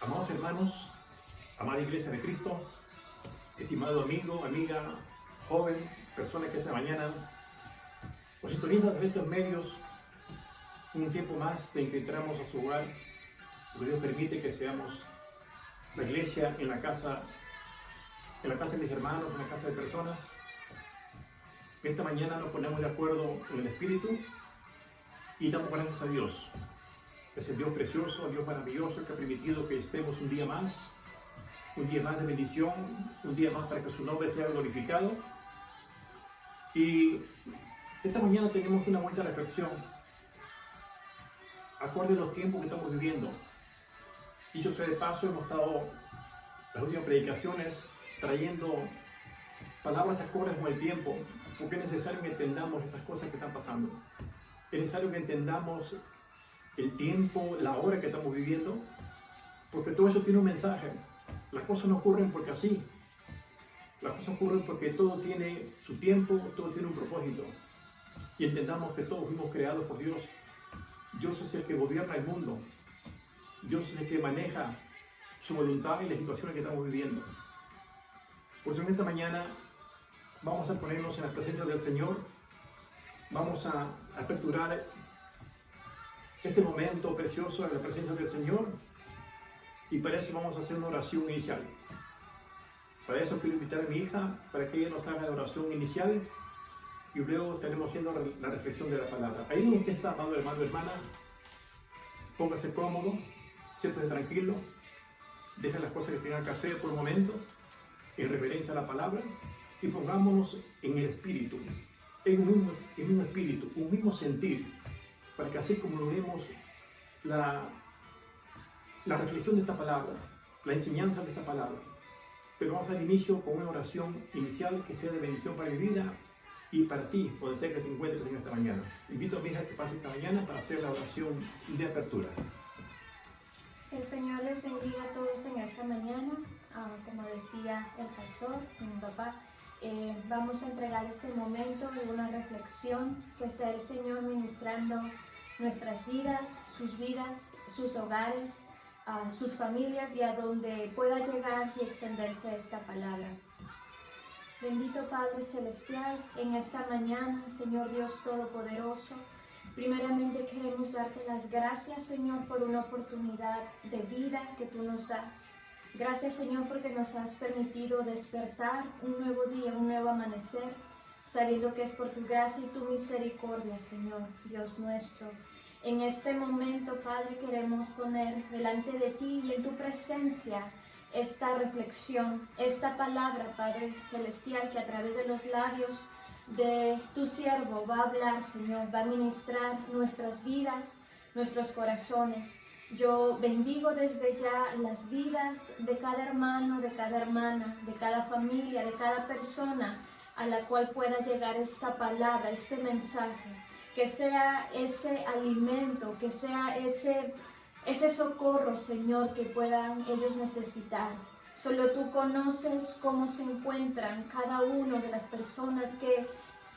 Amados hermanos, amada Iglesia de Cristo, estimado amigo, amiga, joven, persona que esta mañana nos sintoniza a estos medios, un tiempo más en que entramos a su hogar, porque Dios permite que seamos la iglesia en la casa de mis hermanos, en la casa de personas. Esta mañana nos ponemos de acuerdo en el Espíritu y damos gracias a Dios. Es el Dios precioso, el Dios maravilloso que ha permitido que estemos un día más de bendición, un día más para que su nombre sea glorificado. Y esta mañana tenemos una buena reflexión, acorde a los tiempos que estamos viviendo. Dicho sea de paso, hemos estado las últimas predicaciones trayendo palabras acordes con el tiempo, porque es necesario que entendamos estas cosas que están pasando. Es necesario que entendamos el tiempo, la hora que estamos viviendo, porque todo eso tiene un mensaje. Las cosas no ocurren porque así. Las cosas ocurren porque todo tiene su tiempo, todo tiene un propósito. Y entendamos que todos fuimos creados por Dios. Dios es el que gobierna el mundo. Dios es el que maneja su voluntad y las situaciones que estamos viviendo. Por eso en esta mañana vamos a ponernos en la presencia del Señor. Vamos a aperturar este momento precioso en la presencia del Señor. Y para eso vamos a hacer una oración inicial. Para eso quiero invitar a mi hija para que ella nos haga la oración inicial y luego estaremos haciendo la reflexión de la palabra. Ahí donde usted está, amado hermano, hermana, póngase cómodo, siéntese tranquilo, deje las cosas que tengan que hacer por un momento en reverencia a la palabra y pongámonos en el espíritu, en un espíritu, un mismo sentir, para que así como leemos la reflexión de esta palabra, la enseñanza de esta palabra, pero vamos a dar inicio con una oración inicial que sea de bendición para mi vida y para ti, donde sea que te encuentres en esta mañana. Invito a mi hija que pase esta mañana para hacer la oración de apertura. El Señor les bendiga a todos en esta mañana. Como decía el pastor, mi papá, vamos a entregar este momento de una reflexión, que sea el Señor ministrando nuestras vidas, sus hogares, sus familias y a donde pueda llegar y extenderse esta palabra. Bendito Padre Celestial, en esta mañana, Señor Dios Todopoderoso, primeramente queremos darte las gracias, Señor, por una oportunidad de vida que tú nos das. Gracias, Señor, porque nos has permitido despertar un nuevo día, un nuevo amanecer, sabiendo que es por tu gracia y tu misericordia, Señor, Dios nuestro. En este momento, Padre, queremos poner delante de ti y en tu presencia esta reflexión, esta palabra, Padre Celestial, que a través de los labios de tu siervo va a hablar, Señor, va a ministrar nuestras vidas, nuestros corazones. Yo bendigo desde ya las vidas de cada hermano, de cada hermana, de cada familia, de cada persona a la cual pueda llegar esta palabra, este mensaje. Que sea ese alimento, que sea ese socorro, Señor, que puedan ellos necesitar. Solo tú conoces cómo se encuentran cada una de las personas que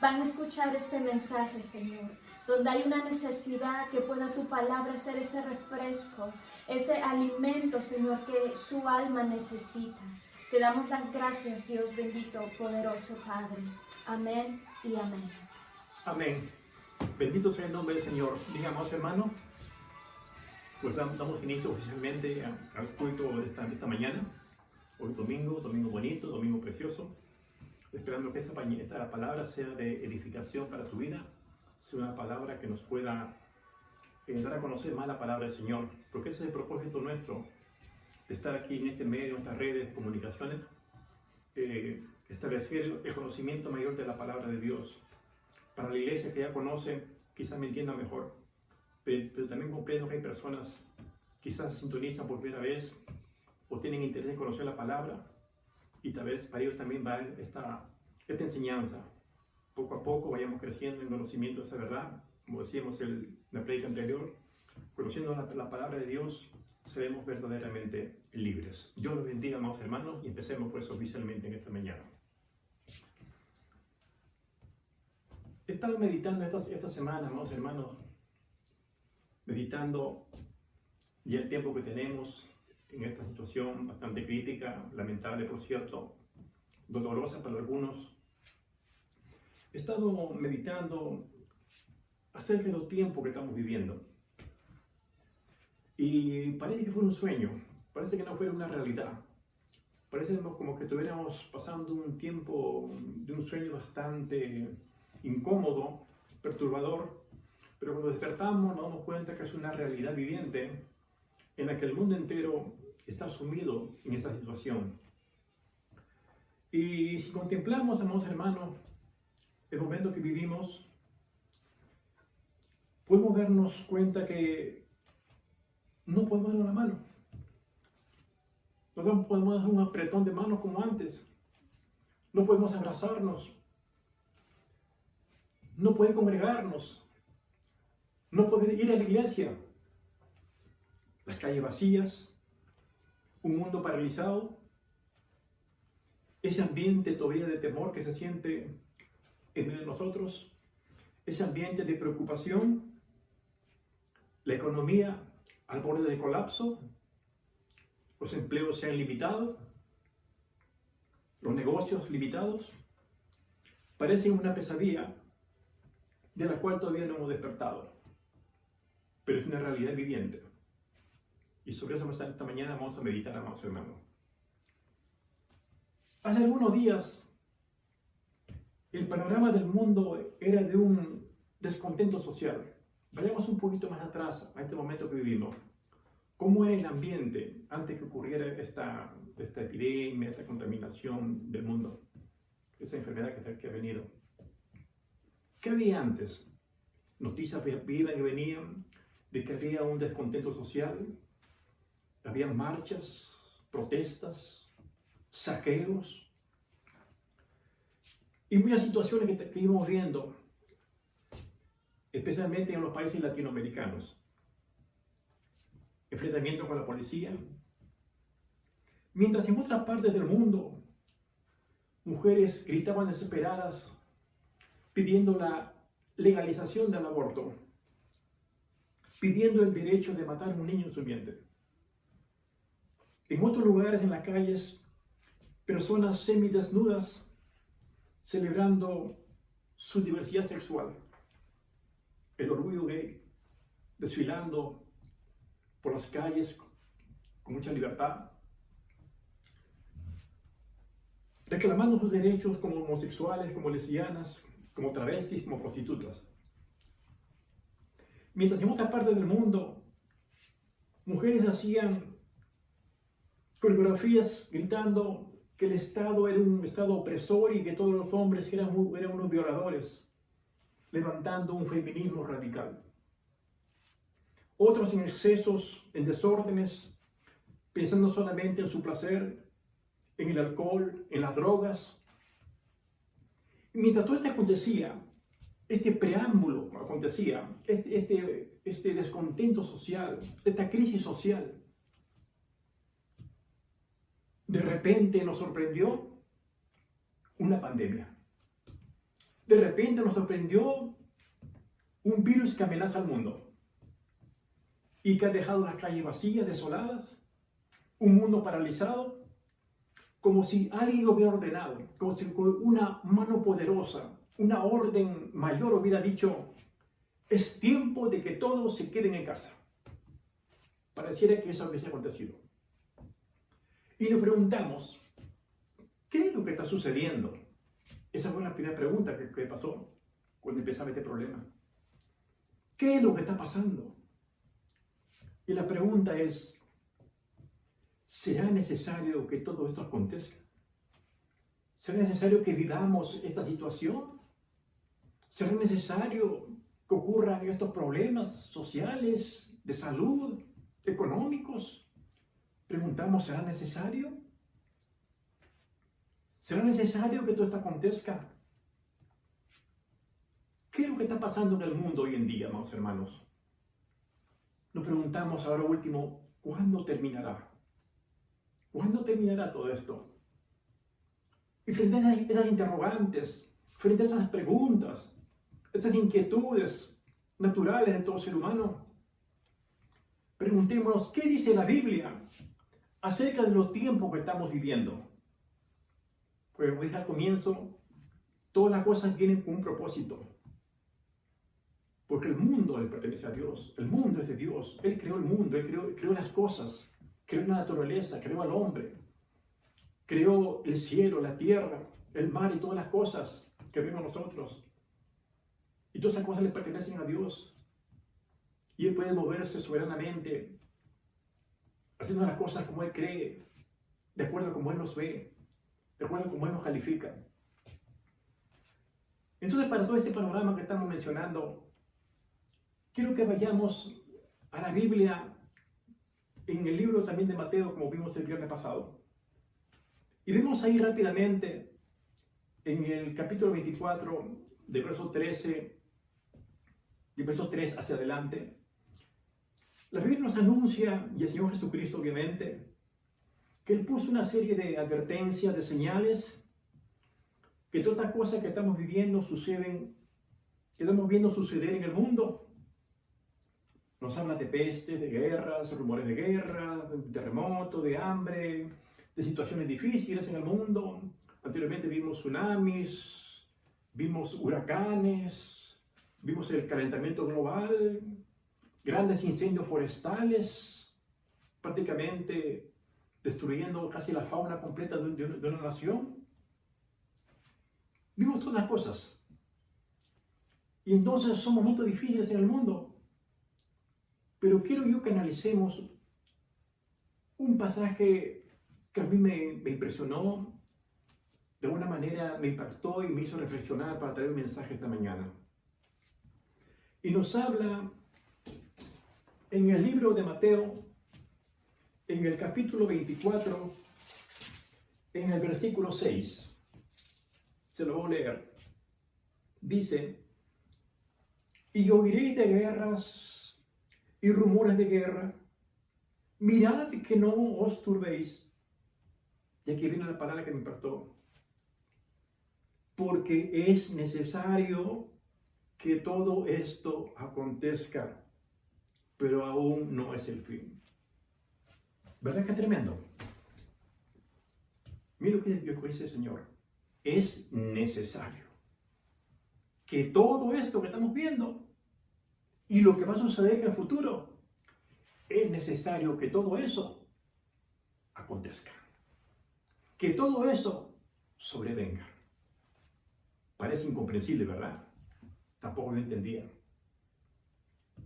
van a escuchar este mensaje, Señor. Donde hay una necesidad, que pueda tu palabra ser ese refresco, ese alimento, Señor, que su alma necesita. Te damos las gracias, Dios bendito, poderoso Padre. Amén y amén. Amén. Bendito sea el nombre del Señor. Digamos, hermano, pues damos inicio oficialmente al culto de esta mañana. Hoy domingo bonito, domingo precioso. Esperando que esta palabra sea de edificación para tu vida, sea una palabra que nos pueda dar a conocer más la palabra del Señor, porque ese es el propósito nuestro, de estar aquí en este medio, en estas redes de comunicaciones, establecer el conocimiento mayor de la palabra de Dios. Para la iglesia que ya conoce, quizás me entienda mejor, pero también comprendo que hay personas quizás se sintonizan por primera vez o tienen interés en conocer la palabra, y tal vez para ellos también va esta enseñanza. Poco a poco vayamos creciendo en conocimiento de esa verdad. Como decíamos en la prédica anterior, conociendo la palabra de Dios, seremos verdaderamente libres. Dios los bendiga, amados hermanos, y empecemos pues oficialmente en esta mañana. He estado meditando esta semana, amados hermanos, meditando ya el tiempo que tenemos en esta situación bastante crítica, lamentable por cierto, dolorosa para algunos. He estado meditando acerca del tiempo que estamos viviendo. Y parece que fue un sueño, parece que no fue una realidad. Parece como que estuviéramos pasando un tiempo de un sueño bastante incómodo, perturbador, pero cuando despertamos nos damos cuenta que es una realidad viviente en la que el mundo entero está sumido en esa situación. Y si contemplamos, amados hermanos, el momento que vivimos, podemos darnos cuenta que no podemos dar una mano. No podemos dar un apretón de manos como antes. No podemos abrazarnos. No poder congregarnos. No poder ir a la iglesia. Las calles vacías. Un mundo paralizado. Ese ambiente todavía de temor que se siente en medio de nosotros. Ese ambiente de preocupación. La economía al borde de colapso. Los empleos se han limitado, los negocios limitados, parecen una pesadilla de la cual todavía no hemos despertado, pero es una realidad viviente. Y sobre eso esta mañana vamos a meditar, amados hermanos. Hace algunos días, el panorama del mundo era de un descontento social. Vayamos un poquito más atrás a este momento que vivimos. ¿Cómo era el ambiente antes que ocurriera esta epidemia, esta contaminación del mundo? Esa enfermedad que ha venido. ¿Qué había antes? Noticias iban y venían de que había un descontento social, había marchas, protestas, saqueos y muchas situaciones que íbamos viendo, especialmente en los países latinoamericanos. Enfrentamiento con la policía. Mientras en otras partes del mundo, mujeres gritaban desesperadas pidiendo la legalización del aborto, pidiendo el derecho de matar a un niño en su vientre. En otros lugares, en las calles, personas semidesnudas celebrando su diversidad sexual, el orgullo gay, desfilando por las calles con mucha libertad, reclamando sus derechos como homosexuales, como lesbianas, como travestis, como prostitutas. Mientras en otra parte del mundo, mujeres hacían coreografías gritando que el Estado era un Estado opresor y que todos los hombres eran unos violadores, levantando un feminismo radical. Otros en excesos, en desórdenes, pensando solamente en su placer, en el alcohol, en las drogas. Y mientras todo esto acontecía, este preámbulo acontecía, este descontento social, esta crisis social, de repente nos sorprendió una pandemia. De repente nos sorprendió un virus que amenaza al mundo y que ha dejado las calles vacías, desoladas, un mundo paralizado, como si alguien lo hubiera ordenado, como si una mano poderosa, una orden mayor hubiera dicho, es tiempo de que todos se queden en casa. Pareciera que eso hubiese acontecido. Y nos preguntamos, ¿qué es lo que está sucediendo? Esa fue la primera pregunta que pasó cuando empezaba este problema. ¿Qué es lo que está pasando? Y la pregunta es, ¿será necesario que todo esto acontezca? ¿Será necesario que vivamos esta situación? ¿Será necesario que ocurran estos problemas sociales, de salud, económicos? Preguntamos, ¿será necesario? ¿Será necesario que todo esto acontezca? ¿Qué es lo que está pasando en el mundo hoy en día, amados hermanos? Nos preguntamos ahora último, ¿cuándo terminará? ¿Cuándo terminará todo esto? Y frente a esas interrogantes, frente a esas preguntas, esas inquietudes naturales de todo ser humano, preguntémonos, ¿qué dice la Biblia acerca de los tiempos que estamos viviendo. Pues como dije al comienzo, todas las cosas vienen con un propósito. Porque el mundo le pertenece a Dios, el mundo es de Dios. Él creó el mundo, Él creó las cosas, creó la naturaleza, creó al hombre, creó el cielo, la tierra, el mar y todas las cosas que vemos nosotros. Y todas esas cosas le pertenecen a Dios. Y Él puede moverse soberanamente, haciendo las cosas como Él cree, de acuerdo a como Él nos ve, de acuerdo a como Él nos califica. Entonces, para todo este panorama que estamos mencionando, quiero que vayamos a la Biblia en el libro también de Mateo, como vimos el viernes pasado. Y vemos ahí rápidamente, en el capítulo 24, de verso 13, de verso 3 hacia adelante, la Biblia nos anuncia, y el Señor Jesucristo obviamente, que Él puso una serie de advertencias, de señales, que todas las cosas que estamos viviendo suceden, que estamos viendo suceder en el mundo. Nos habla de pestes, de guerras, rumores de guerra, de terremotos, de hambre, de situaciones difíciles en el mundo. Anteriormente vimos tsunamis, vimos huracanes, vimos el calentamiento global, grandes incendios forestales, prácticamente destruyendo casi la fauna completa de una nación. Vimos todas las cosas. Y entonces son momentos difíciles en el mundo. Pero quiero yo que analicemos un pasaje que a mí me impresionó, de alguna manera me impactó y me hizo reflexionar para traer un mensaje esta mañana. Y nos habla en el libro de Mateo, en el capítulo 24, en el versículo 6. Se lo voy a leer. Dice: y oiréis de guerras y rumores de guerra, mirad que no os turbéis. Y aquí viene la palabra que me impactó. Porque es necesario que todo esto acontezca, pero aún no es el fin. ¿Verdad que es tremendo? Mira lo que dice el Señor. Es necesario que todo esto que estamos viendo y lo que va a suceder en el futuro, es necesario que todo eso acontezca. Que todo eso sobrevenga. Parece incomprensible, ¿verdad? Tampoco lo entendía.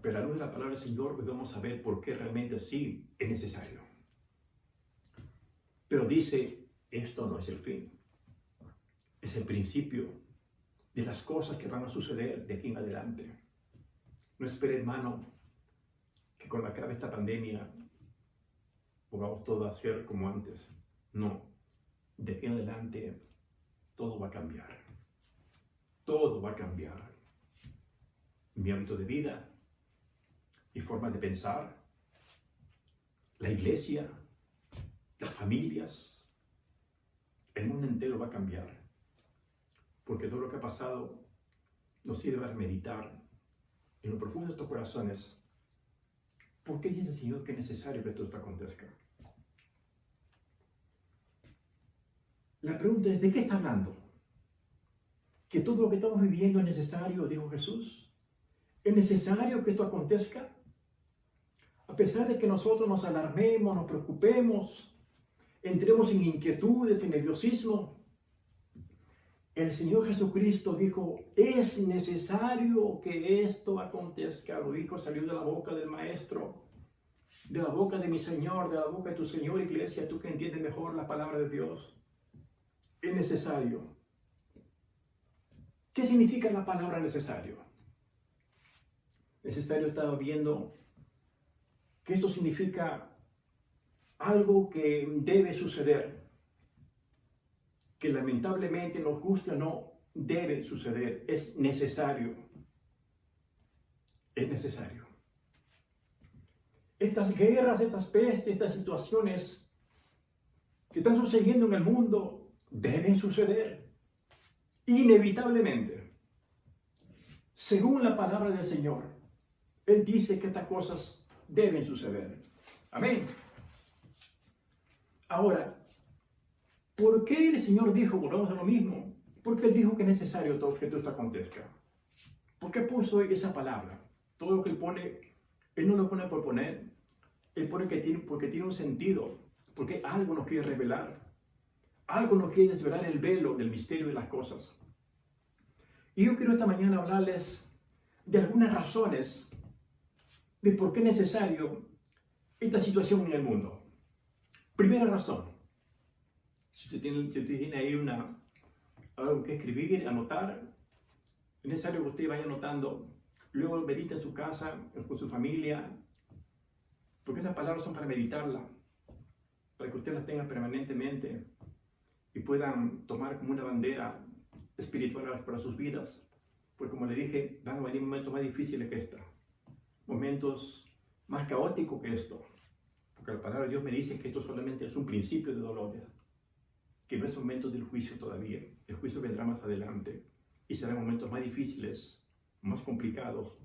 Pero a la luz de la palabra del Señor podemos saber por qué realmente sí es necesario. Pero dice, esto no es el fin. Es el principio de las cosas que van a suceder de aquí en adelante. No espere, hermano, que con la cara de esta pandemia volvamos todo a ser como antes. No. De aquí en adelante todo va a cambiar. Todo va a cambiar. Mi hábito de vida, mi forma de pensar, la iglesia, las familias, el mundo entero va a cambiar. Porque todo lo que ha pasado nos sirve a meditar en lo profundo de estos corazones. ¿Por qué dice el Señor que es necesario que todo esto acontezca? La pregunta es, ¿de qué está hablando? ¿Que todo lo que estamos viviendo es necesario, dijo Jesús? ¿Es necesario que esto acontezca? A pesar de que nosotros nos alarmemos, nos preocupemos, entremos en inquietudes, en nerviosismo, el Señor Jesucristo dijo, es necesario que esto acontezca. Lo dijo, salió de la boca del Maestro, de la boca de mi Señor, de la boca de tu Señor, iglesia, tú que entiendes mejor la palabra de Dios. Es necesario. ¿Qué significa la palabra necesario? Necesario, estaba viendo que esto significa algo que debe suceder, que lamentablemente, nos guste o no, debe suceder. Es necesario. Es necesario. Estas guerras, estas pestes, estas situaciones que están sucediendo en el mundo, deben suceder. Inevitablemente. Según la palabra del Señor, Él dice que estas cosas deben suceder. Amén. Ahora, ¿por qué el Señor dijo, volvamos a lo mismo? Porque Él dijo que es necesario que todo esto acontezca. ¿Por qué puso esa palabra? Todo lo que Él pone, Él no lo pone por poner. Él pone porque tiene un sentido, porque algo nos quiere revelar. Algo nos quiere desvelar el velo del misterio de las cosas. Y yo quiero esta mañana hablarles de algunas razones de por qué es necesario esta situación en el mundo. Primera razón, si usted tiene ahí algo que escribir, anotar, es necesario que usted vaya anotando, luego medite en su casa, con su familia, porque esas palabras son para meditarlas, para que usted las tenga permanentemente y puedan tomar como una bandera espiritual para sus vidas. Porque como le dije, van a venir momentos más difíciles que esta, momentos más caóticos que esto, porque la palabra de Dios me dice que esto solamente es un principio de dolores, que no es un momento del juicio todavía. El juicio vendrá más adelante y serán momentos más difíciles, más complicados.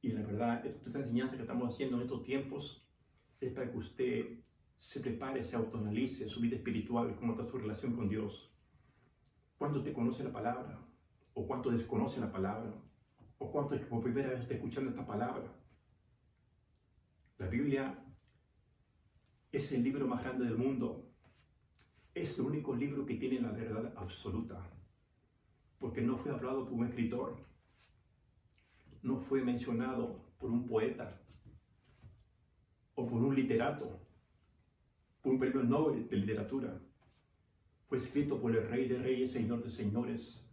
Y la verdad, esta enseñanza que estamos haciendo en estos tiempos es para que usted se prepare, se autoanalice su vida espiritual, cómo está su relación con Dios. ¿Cuánto te conoce la palabra? ¿O cuánto desconoce la palabra? ¿O cuánto es que por primera vez está escuchando esta palabra? La Biblia es el libro más grande del mundo. Es el único libro que tiene la verdad absoluta. Porque no fue hablado por un escritor. No fue mencionado por un poeta. O por un literato. Por un premio Nobel de literatura. Fue escrito por el Rey de Reyes, Señor de Señores.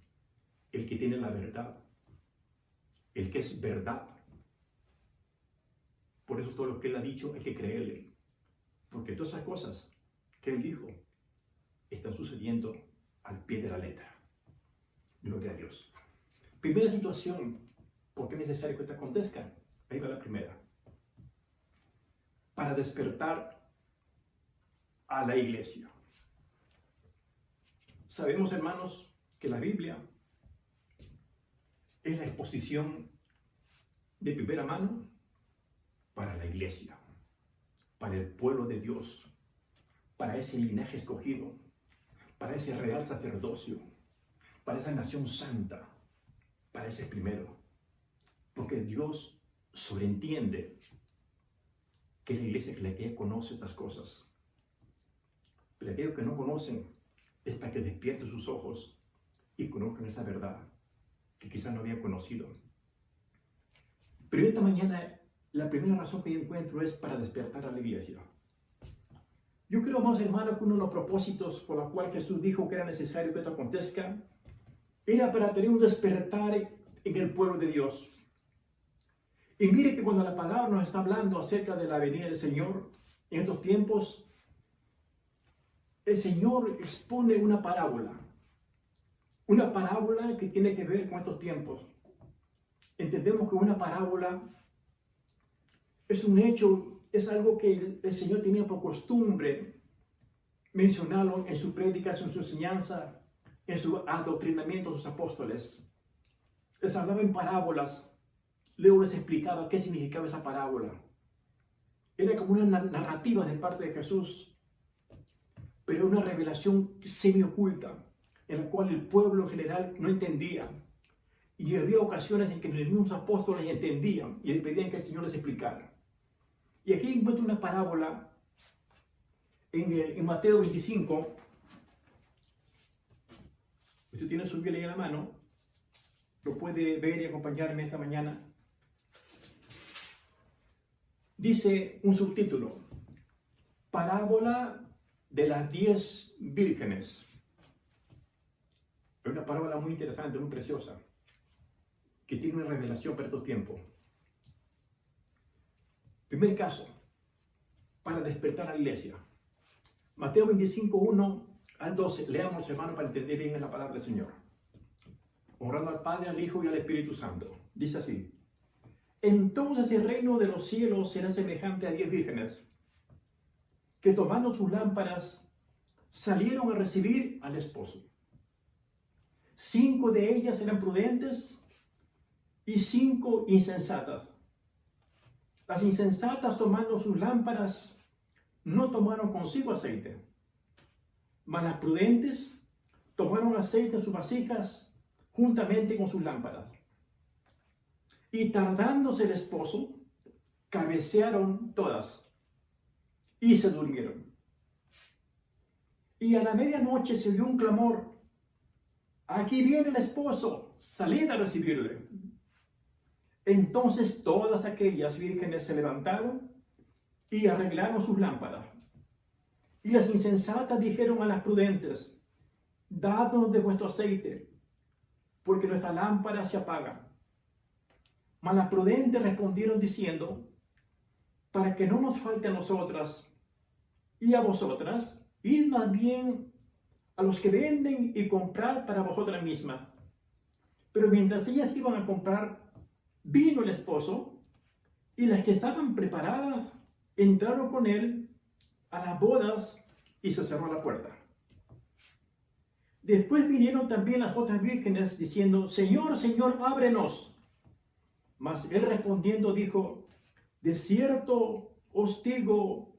El que tiene la verdad. El que es verdad. Por eso todo lo que Él ha dicho hay que creerle. Porque todas esas cosas que Él dijo están sucediendo al pie de la letra. Gloria a Dios. Primera situación, ¿por qué es necesario que esto acontezca? Ahí va la primera. Para despertar a la iglesia. Sabemos, hermanos, que la Biblia es la exposición de primera mano para la iglesia, para el pueblo de Dios, para ese linaje escogido, para ese real sacerdocio, para esa nación santa, para ese primero. Porque Dios sobreentiende que la iglesia que conoce estas cosas. Pero aquellos que no conocen es para que despierten sus ojos y conozcan esa verdad que quizás no habían conocido. Pero esta mañana la primera razón que yo encuentro es para despertar a la iglesia. Yo creo, amados hermanos, que uno de los propósitos por los cuales Jesús dijo que era necesario que esto acontezca era para tener un despertar en el pueblo de Dios. Y mire que cuando la palabra nos está hablando acerca de la venida del Señor en estos tiempos, el Señor expone una parábola que tiene que ver con estos tiempos. Entendemos que una parábola es un hecho, es algo que el Señor tenía por costumbre mencionarlo en sus prédicas, en su enseñanza, en su adoctrinamiento a sus apóstoles. Les hablaba en parábolas, luego les explicaba qué significaba esa parábola. Era como una narrativa de parte de Jesús, pero una revelación semioculta, en la cual el pueblo en general no entendía. Y había ocasiones en que los mismos apóstoles entendían y pedían que el Señor les explicara. Y aquí encuentro una parábola en Mateo 25. Usted tiene su Biblia en la mano, lo puede ver y acompañarme esta mañana. Dice un subtítulo: Parábola de las 10 vírgenes. Es una parábola muy interesante, muy preciosa, que tiene una revelación para estos tiempos. Primer caso, para despertar a la iglesia. Mateo 25, 1 al 12. Leamos, hermano, para entender bien la palabra del Señor. Honrando al Padre, al Hijo y al Espíritu Santo. Dice así: Entonces el reino de los cielos será semejante a 10 vírgenes, que tomando sus lámparas, salieron a recibir al esposo. 5 de ellas eran prudentes y 5 insensatas. Las insensatas, tomando sus lámparas, no tomaron consigo aceite, mas las prudentes tomaron aceite en sus vasijas juntamente con sus lámparas. Y tardándose el esposo, cabecearon todas y se durmieron. Y a la medianoche se oyó un clamor: aquí viene el esposo, salid a recibirle. Entonces todas aquellas vírgenes se levantaron y arreglaron sus lámparas. Y las insensatas dijeron a las prudentes: dadnos de vuestro aceite, porque nuestra lámpara se apaga. Mas las prudentes respondieron diciendo: para que no nos falte a nosotras y a vosotras, id más bien a los que venden y comprad para vosotras mismas. Pero mientras ellas iban a comprar, vino el esposo, y las que estaban preparadas entraron con él a las bodas y se cerró la puerta. Después vinieron también las otras vírgenes diciendo: Señor, Señor, ábrenos. Mas él respondiendo dijo: de cierto os digo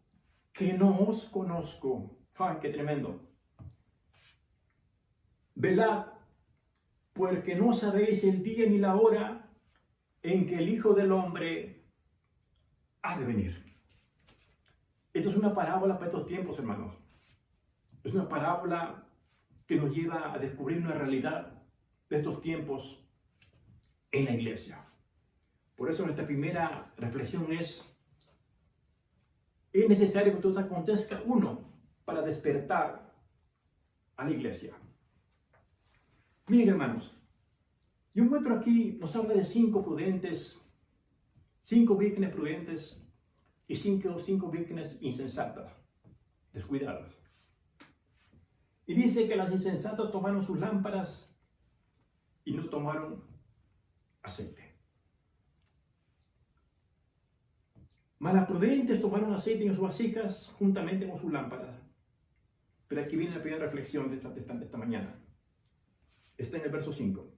que no os conozco. ¡Ay, qué tremendo! Velad, porque no sabéis el día ni la hora en que el Hijo del Hombre ha de venir. Esta es una parábola para estos tiempos, hermanos. Es una parábola que nos lleva a descubrir una realidad de estos tiempos en la iglesia. Por eso nuestra primera reflexión es necesario que todo acontezca, uno, para despertar a la iglesia. Miren, hermanos, yo encuentro aquí, nos habla de 5 prudentes, 5 vírgenes prudentes y 5 vírgenes insensatas, descuidadas. Y dice que las insensatas tomaron sus lámparas y no tomaron aceite. Mas las prudentes tomaron aceite en sus vasijas juntamente con sus lámparas. Pero aquí viene la primera reflexión de esta mañana. Está en el verso 5.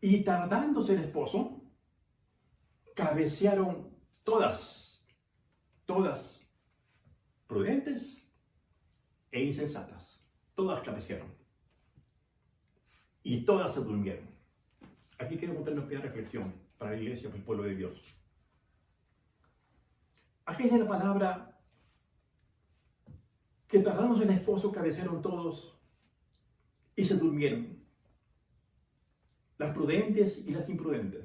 Y tardándose el esposo, cabecearon todas prudentes e insensatas. Todas cabecearon. Y todas se durmieron. Aquí quiero contar una pequeña reflexión para la iglesia, para el pueblo de Dios. Aquí dice la palabra que tardándose el esposo cabecearon todos y se durmieron. Las prudentes y las imprudentes.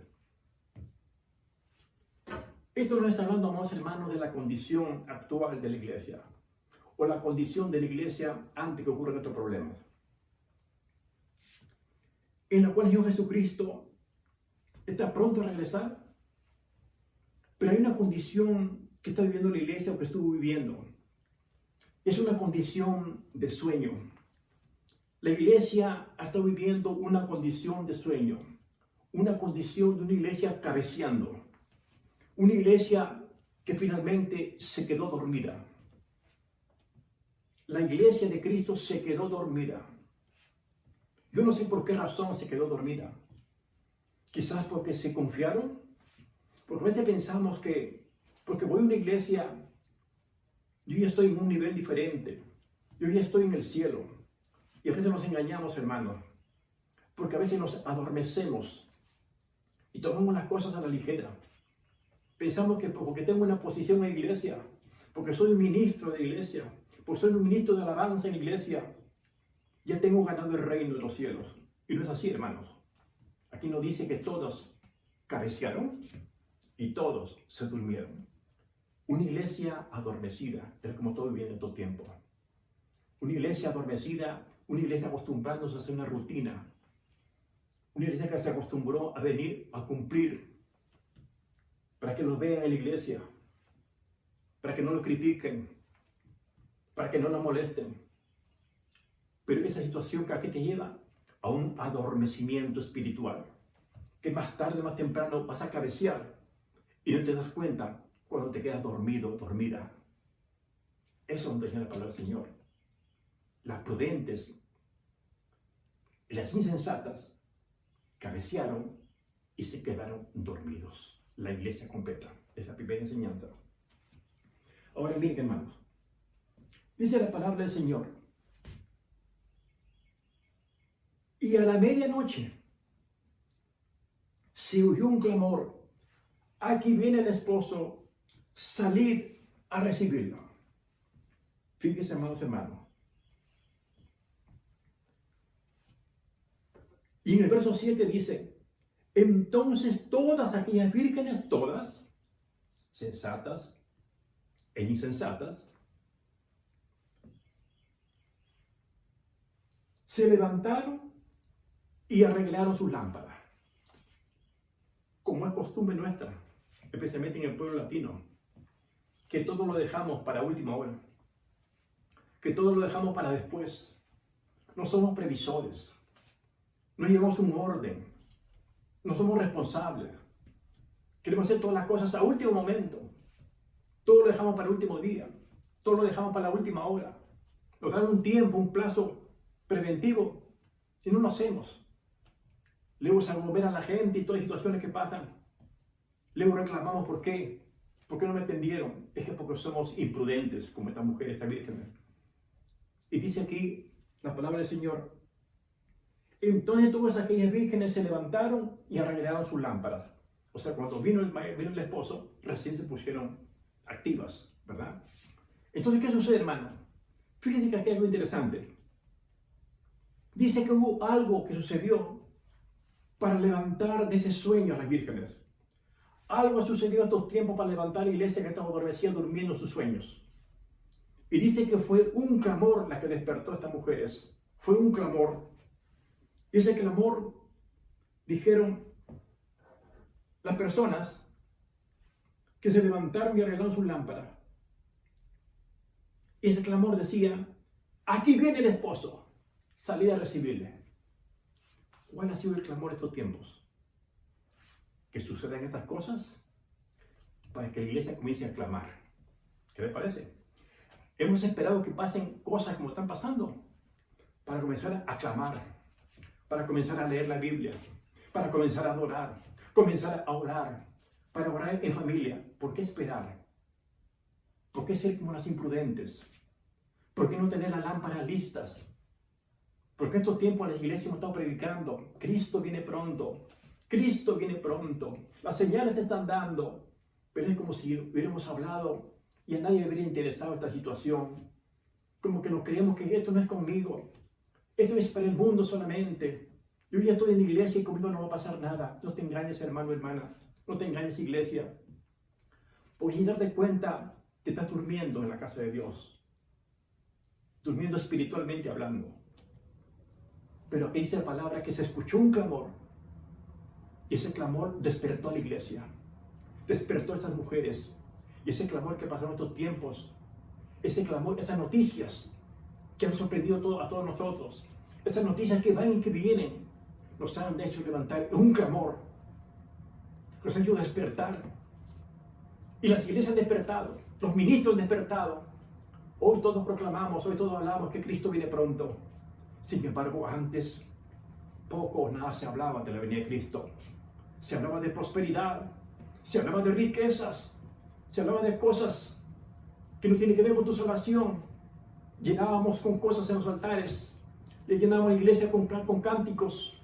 Esto nos está hablando, amados hermanos, de la condición actual de la iglesia, o la condición de la iglesia antes que ocurran estos problemas, en la cual Dios Jesucristo está pronto a regresar, pero hay una condición que está viviendo la iglesia o que estuvo viviendo. Es una condición de sueño. La iglesia ha estado viviendo una condición de sueño, una condición de una iglesia cabeceando, una iglesia que finalmente se quedó dormida. La iglesia de Cristo se quedó dormida. Yo no sé por qué razón se quedó dormida. Quizás porque se confiaron, porque a veces pensamos que porque voy a una iglesia, yo ya estoy en un nivel diferente, yo ya estoy en el cielo. Y a veces nos engañamos, hermanos, porque a veces nos adormecemos y tomamos las cosas a la ligera. Pensamos que porque tengo una posición en la iglesia, porque soy un ministro de la iglesia, porque soy un ministro de alabanza en la iglesia, ya tengo ganado el reino de los cielos. Y no es así, hermanos. Aquí nos dice que todos cabecearon y todos se durmieron. Una iglesia adormecida, es como todo viene en todo tiempo. Una iglesia adormecida, una iglesia acostumbrándose a hacer una rutina. Una iglesia que se acostumbró a venir a cumplir para que los vean en la iglesia, para que no los critiquen, para que no los molesten. Pero esa situación que aquí te lleva a un adormecimiento espiritual, que más tarde o más temprano vas a cabecear y no te das cuenta cuando te quedas dormido, dormida. Eso nos dice la palabra del Señor. Las prudentes y las insensatas cabecearon y se quedaron dormidos. La iglesia completa. Es la primera enseñanza. Ahora miren, hermanos. Dice la palabra del Señor. Y a la medianoche se oyó un clamor. Aquí viene el esposo, salid a recibirlo. Fíjense, hermanos. Y en el verso 7 dice, entonces todas aquellas vírgenes, todas, sensatas e insensatas, se levantaron y arreglaron sus lámparas. Como es costumbre nuestra, especialmente en el pueblo latino, que todo lo dejamos para última hora, que todo lo dejamos para después. No somos previsores, no llevamos un orden, no somos responsables. Queremos hacer todas las cosas a último momento. Todo lo dejamos para el último día, todo lo dejamos para la última hora. Nos dan un tiempo, un plazo preventivo y no lo hacemos. Luego se aglomeran la gente y todas las situaciones que pasan. Luego reclamamos ¿por qué? ¿Por qué no me entendieron? Es que porque somos imprudentes, como esta mujer, esta virgen. Y dice aquí la palabra del Señor. Entonces todas aquellas vírgenes se levantaron y arreglaron sus lámparas. O sea, cuando vino el esposo, recién se pusieron activas, ¿verdad? Entonces, ¿qué sucede, hermano? Fíjense que aquí hay algo interesante. Dice que hubo algo que sucedió para levantar de ese sueño a las vírgenes. Algo sucedió en estos tiempos para levantar la iglesia que estaba adormecida, durmiendo en sus sueños. Y dice que fue un clamor la que despertó a estas mujeres. Fue un clamor. Y ese clamor, dijeron las personas que se levantaron y arreglaron sus lámparas. Y ese clamor decía, aquí viene el esposo, salid a recibirle. ¿Cuál ha sido el clamor de estos tiempos? Que sucedan estas cosas para que la iglesia comience a clamar. ¿Qué les parece? Hemos esperado que pasen cosas como están pasando para comenzar a clamar, para comenzar a leer la Biblia, para comenzar a adorar, comenzar a orar, para orar en familia. ¿Por qué esperar? ¿Por qué ser como las imprudentes? ¿Por qué no tener las lámparas listas? Porque en estos tiempos la iglesia hemos estado predicando, Cristo viene pronto, Cristo viene pronto, las señales se están dando, pero es como si hubiéramos hablado y a nadie le hubiera interesado esta situación. Como que nos creemos que esto no es conmigo, esto es para el mundo solamente. Yo ya estoy en la iglesia y conmigo no va a pasar nada. No te engañes, hermano, hermana, no te engañes, iglesia. Porque sin darte cuenta, te estás durmiendo en la casa de Dios, durmiendo espiritualmente hablando. Pero aquí dice la palabra que se escuchó un clamor. Y ese clamor despertó a la iglesia. Despertó a estas mujeres. Y ese clamor que pasaron estos tiempos. Ese clamor, esas noticias que han sorprendido a todos nosotros. Esas noticias que van y que vienen. Nos han hecho levantar un clamor. Nos han hecho despertar. Y las iglesias han despertado. Los ministros han despertado. Hoy todos proclamamos, hoy todos hablamos que Cristo viene pronto. Sin embargo, antes poco o nada se hablaba de la venida de Cristo. Se hablaba de prosperidad, se hablaba de riquezas, se hablaba de cosas que no tienen que ver con tu salvación. Llenábamos con cosas en los altares, le llenábamos la iglesia con cánticos,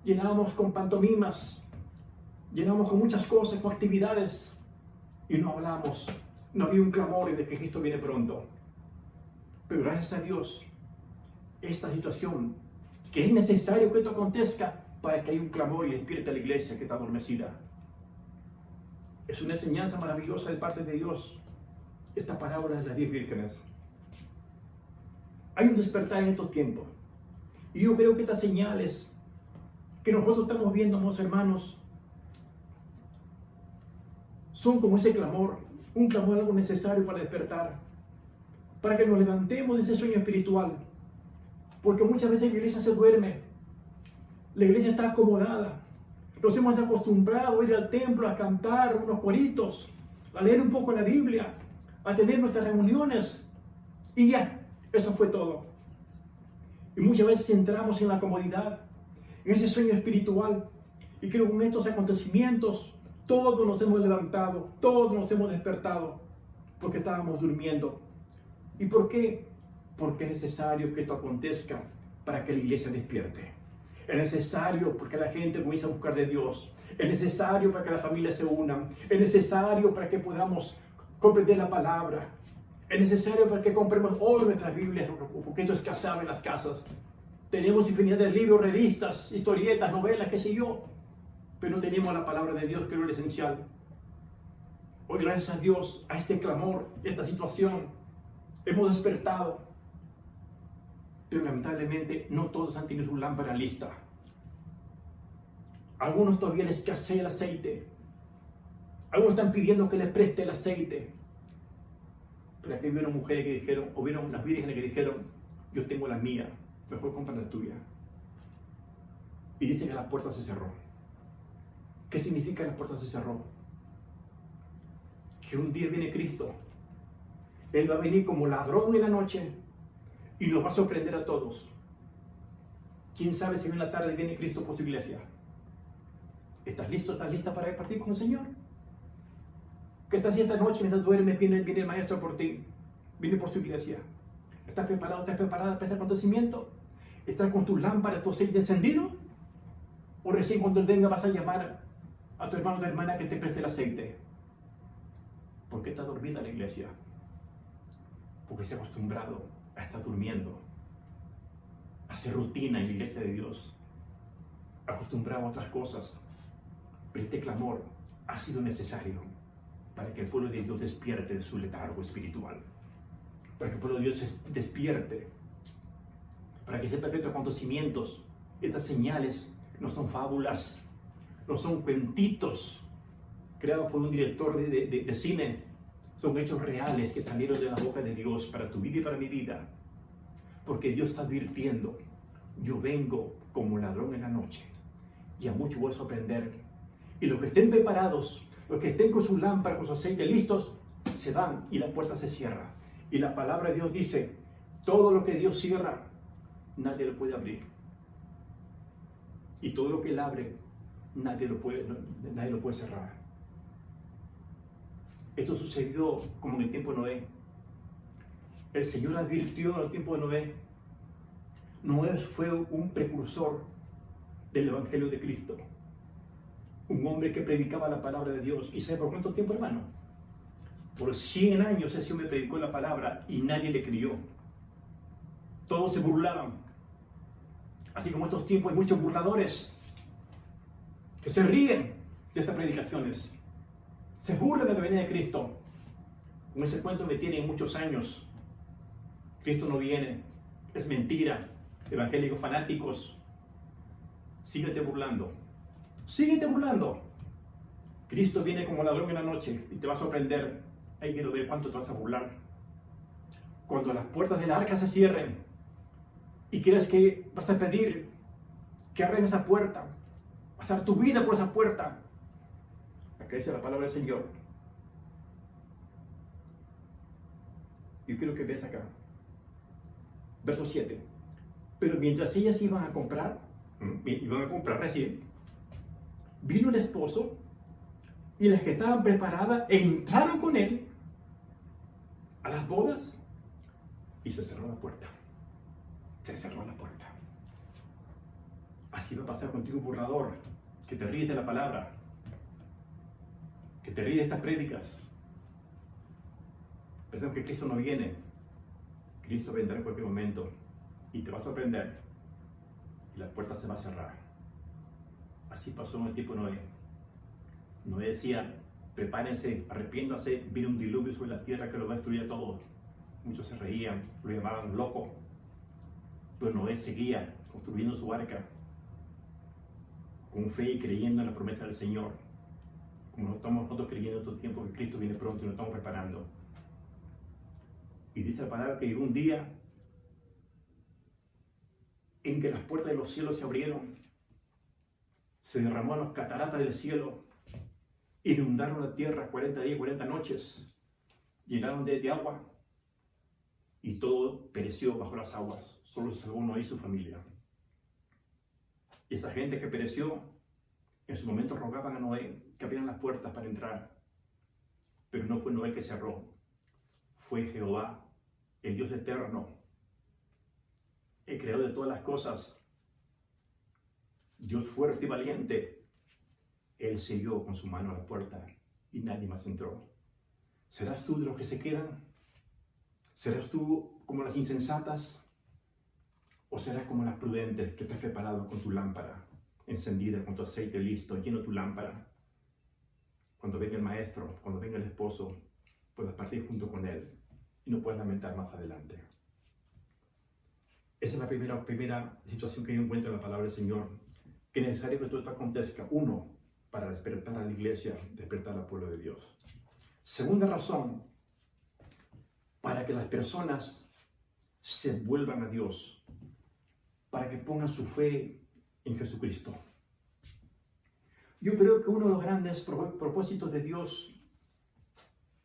llenábamos con pantomimas, llenábamos con muchas cosas, con actividades, y no hablamos, no había un clamor de que Cristo viene pronto. Pero gracias a Dios, esta situación, que es necesario que esto acontezca para que haya un clamor y despierte a la iglesia que está adormecida. Es una enseñanza maravillosa de parte de Dios, esta parábola de las 10 vírgenes. Hay un despertar en estos tiempos. Y yo creo que estas señales que nosotros estamos viendo, amados hermanos, son como ese clamor, un clamor algo necesario para despertar, para que nos levantemos de ese sueño espiritual. Porque muchas veces la iglesia se duerme, la iglesia está acomodada, nos hemos acostumbrado a ir al templo, a cantar unos coritos, a leer un poco la Biblia, a tener nuestras reuniones, y ya, eso fue todo. Y muchas veces entramos en la comodidad, en ese sueño espiritual, y creo que con estos acontecimientos todos nos hemos levantado, todos nos hemos despertado, porque estábamos durmiendo. ¿Y por qué? Porque es necesario que esto acontezca para que la iglesia despierte. Es necesario porque la gente comienza a buscar de Dios. Es necesario para que las familias se unan. Es necesario para que podamos comprender la palabra. Es necesario para que compremos hoy nuestras Biblias, porque esto escaseaba en las casas. Tenemos infinidad de libros, revistas, historietas, novelas, qué sé yo, pero no tenemos la palabra de Dios, que es lo esencial. Hoy, gracias a Dios, a este clamor, a esta situación, hemos despertado. Pero lamentablemente no todos han tenido su lámpara lista. Algunos todavía les escasea el aceite. Algunos están pidiendo que les preste el aceite. Pero aquí hubieron mujeres que dijeron, o hubieron unas vírgenes que dijeron, yo tengo la mía, mejor compra la tuya. Y dice que la puerta se cerró. ¿Qué significa que la puerta se cerró? Que un día viene Cristo. Él va a venir como ladrón en la noche y nos va a sorprender a todos. ¿Quién sabe si en la tarde viene Cristo por su iglesia? ¿Estás listo? ¿Estás lista para repartir con el Señor? ¿Qué tal si esta noche mientras duermes viene el Maestro por ti? Viene por su iglesia. ¿Estás preparado? ¿Estás preparada para este acontecimiento? ¿Estás con tu lámpara, tu aceite encendido? ¿O recién cuando Él venga vas a llamar a tu hermano o tu hermana que te preste el aceite? ¿Por qué está dormida la iglesia? Porque se ha acostumbrado a estar durmiendo, a hacer rutina en la iglesia de Dios, acostumbrado a otras cosas. Pero este clamor ha sido necesario para que el pueblo de Dios despierte de su letargo espiritual, para que el pueblo de Dios se despierte, para que sepa que estos acontecimientos, estas señales, no son fábulas, no son cuentitos creados por un director de cine, son hechos reales que salieron de la boca de Dios para tu vida y para mi vida, porque Dios está advirtiendo, yo vengo como ladrón en la noche, y a muchos voy a sorprender, y los que estén preparados, los que estén con su lámpara, con su aceite listos, se van y la puerta se cierra. Y la palabra de Dios dice, todo lo que Dios cierra, nadie lo puede abrir. Y todo lo que Él abre, nadie lo puede cerrar. Esto sucedió como en el tiempo de Noé. El Señor advirtió en el tiempo de Noé. Noé fue un precursor del Evangelio de Cristo. Un hombre que predicaba la palabra de Dios. ¿Y sabe por cuánto tiempo, hermano? Por 100 años ese hombre predicó la palabra y nadie le creyó. Todos se burlaban. Así como en estos tiempos hay muchos burladores que se ríen de estas predicaciones. Se burlan de la venida de Cristo. Con ese cuento me tienen muchos años. Cristo no viene. Es mentira. Evangélicos fanáticos. Síguete burlando. Síguete burlando. Cristo viene como ladrón en la noche y te va a sorprender. Hay que ver cuánto te vas a burlar. Cuando las puertas del arca se cierren y quieres que vas a pedir que abran esa puerta, vas a dar tu vida por esa puerta. Acá dice la palabra del Señor. Yo quiero que veas acá. Verso 7. Pero mientras ellas iban a comprar recién, vino el esposo y las que estaban preparadas entraron con él a las bodas y se cerró la puerta. Se cerró la puerta. Así va a pasar contigo, burlador, que te ríes de la palabra, que te ríes de estas prédicas. Pensamos que Cristo no viene. Cristo vendrá en cualquier momento y te va a sorprender y la puerta se va a cerrar. Así pasó en el tiempo de Noé. Noé decía, prepárense, arrepiéndanse, viene un diluvio sobre la tierra que lo va a destruir a todos. Muchos se reían, lo llamaban loco. Pero Noé seguía construyendo su arca con fe y creyendo en la promesa del Señor. Como estamos nosotros creyendo en todo tiempo que Cristo viene pronto y nos estamos preparando. Y dice la palabra que llegó un día en que las puertas de los cielos se abrieron, se derramaron las cataratas del cielo, inundaron la tierra 40 días, 40 noches, llenaron de agua y todo pereció bajo las aguas. Solo se salvó Noé y su familia. Y esa gente que pereció, en su momento rogaban a Noé que abrieran las puertas para entrar. Pero no fue Noé que cerró, fue Jehová, el Dios eterno, el creador de todas las cosas, Dios fuerte y valiente. Él selló con su mano la puerta y nadie más entró. ¿Serás tú de los que se quedan? ¿Serás tú como las insensatas? ¿O serás como las prudentes que estás preparado con tu lámpara encendida, con tu aceite listo, lleno tu lámpara? Cuando venga el maestro, cuando venga el esposo, puedas partir junto con él y no puedas lamentar más adelante. Esa es la primera situación que yo encuentro en la palabra del Señor, que es necesario que todo esto acontezca. Uno, para despertar a la iglesia, despertar al pueblo de Dios. Segunda razón, para que las personas se vuelvan a Dios, para que pongan su fe en Jesucristo. Yo creo que uno de los grandes propósitos de Dios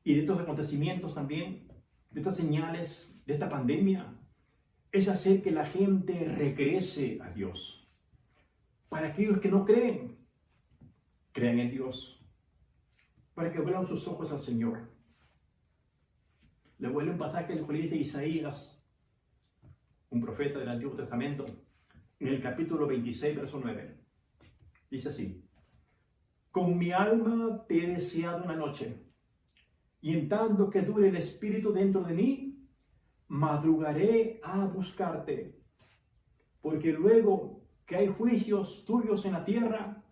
y de estos acontecimientos también, de estas señales, de esta pandemia, es hacer que la gente regrese a Dios. Para aquellos que no creen, crean en Dios. Para que vuelvan sus ojos al Señor. Le vuelve un pasaje del libro de Isaías, un profeta del Antiguo Testamento, en el capítulo 26, verso 9. Dice así: con mi alma te he deseado una noche, y en tanto que dure el espíritu dentro de mí, madrugaré a buscarte, porque luego que hay juicios tuyos en la tierra,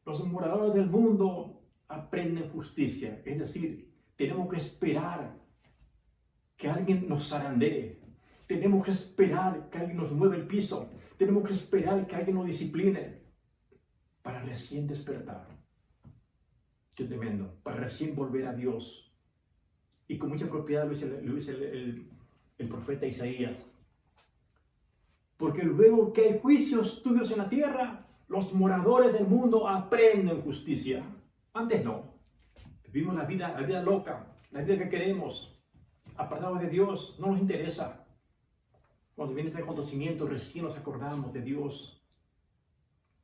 los moradores del mundo aprenden justicia. Es decir, tenemos que esperar que alguien nos zarandee, tenemos que esperar que alguien nos mueva el piso, tenemos que esperar que alguien nos discipline para recién despertar. Qué tremendo, para recién volver a Dios. Y con mucha propiedad lo dice el profeta Isaías. Porque luego que hay juicios tuyos en la tierra, los moradores del mundo aprenden justicia. Antes no. Vivimos la vida loca, la vida que queremos, apartados de Dios, no nos interesa. Cuando viene este acontecimiento, recién nos acordamos de Dios.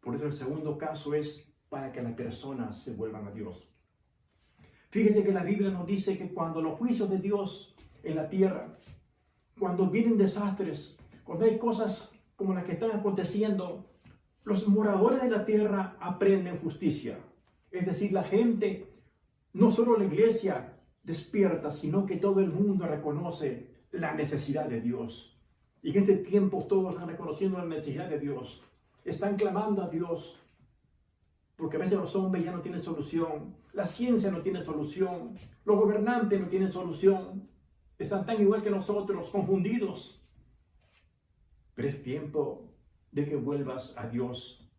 Por eso el segundo caso es para que las personas se vuelvan a Dios. Fíjese que la Biblia nos dice que cuando los juicios de Dios en la tierra, cuando vienen desastres, cuando hay cosas como las que están aconteciendo, los moradores de la tierra aprenden justicia. Es decir, la gente, no solo la iglesia despierta, sino que todo el mundo reconoce la necesidad de Dios. Y en este tiempo todos están reconociendo la necesidad de Dios. Están clamando a Dios. Porque a veces los hombres ya no tienen solución. La ciencia no tiene solución. Los gobernantes no tienen solución. Están tan igual que nosotros, confundidos. Pero es tiempo de que vuelvas a Dios,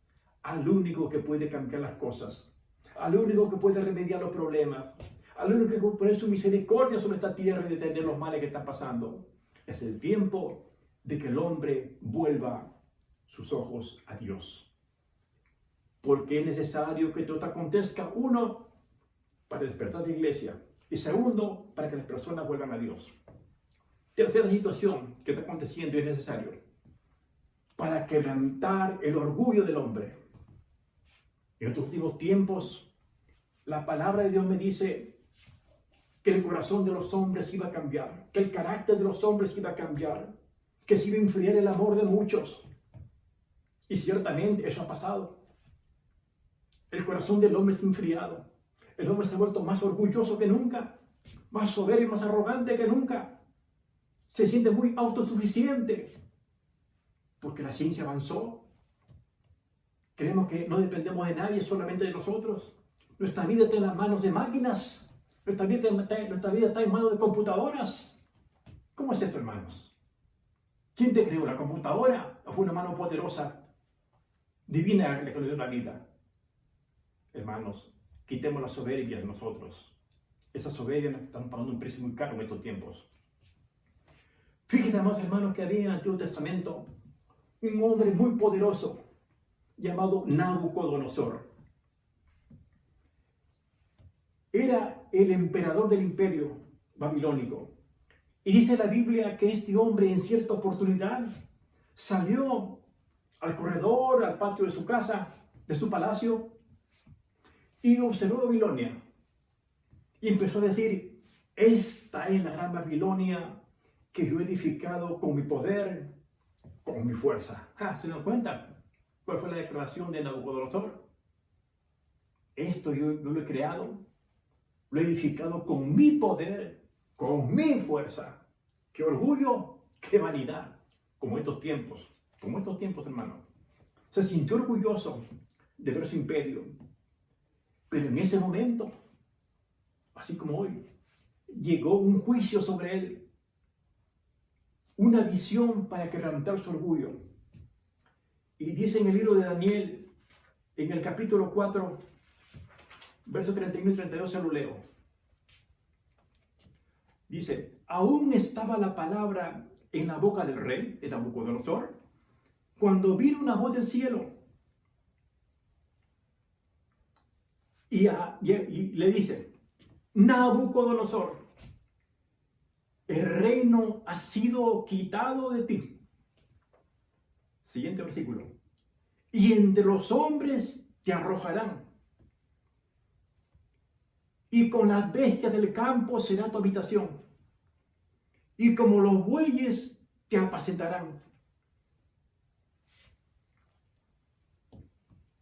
al único que puede cambiar las cosas, al único que puede remediar los problemas, al único que puede poner su misericordia sobre esta tierra y detener los males que están pasando. Es el tiempo de que el hombre vuelva sus ojos a Dios. Porque es necesario que todo acontezca, uno, para despertar la iglesia, y segundo, para que las personas vuelvan a Dios. Tercera situación que está aconteciendo y es necesario, para quebrantar el orgullo del hombre. En estos últimos tiempos, la palabra de Dios me dice que el corazón de los hombres iba a cambiar, que el carácter de los hombres iba a cambiar, que se iba a enfriar el amor de muchos. Y ciertamente eso ha pasado. El corazón del hombre se ha enfriado. El hombre se ha vuelto más orgulloso que nunca, más soberbio y más arrogante que nunca. Se siente muy autosuficiente, porque la ciencia avanzó. Creemos que no dependemos de nadie, solamente de nosotros. Nuestra vida está en las manos de máquinas. Nuestra vida está en manos de computadoras. ¿Cómo es esto, hermanos? ¿Quién te creó? ¿La computadora? ¿O fue una mano poderosa, divina, la que nos dio la vida? Hermanos, quitemos la soberbia de nosotros. Esa soberbia nos están pagando un precio muy caro en estos tiempos. Fíjense, hermanos, que había en el Antiguo Testamento un hombre muy poderoso llamado Nabucodonosor. Era el emperador del imperio babilónico. Y dice la Biblia que este hombre en cierta oportunidad salió al corredor, al patio de su casa, de su palacio, y observó Babilonia. Y empezó a decir: esta es la gran Babilonia que yo he edificado con mi poder, con mi fuerza. ¿Se dan cuenta cuál fue la declaración de Nabucodonosor? Esto yo lo he creado, lo he edificado con mi poder, con mi fuerza. ¡Qué orgullo! ¡Qué vanidad! Como estos tiempos, hermano. Se sintió orgulloso de ver su imperio. Pero en ese momento, así como hoy, llegó un juicio sobre él. Una visión para quebrantar su orgullo. Y dice en el libro de Daniel, en el capítulo 4, versos 31 y 32, se lo leo. Dice, aún estaba la palabra en la boca del rey, de Nabucodonosor, cuando vino una voz del cielo. Y le dice, Nabucodonosor, el reino ha sido quitado de ti. Siguiente versículo. Y entre los hombres te arrojarán. Y con las bestias del campo será tu habitación. Y como los bueyes te apacentarán.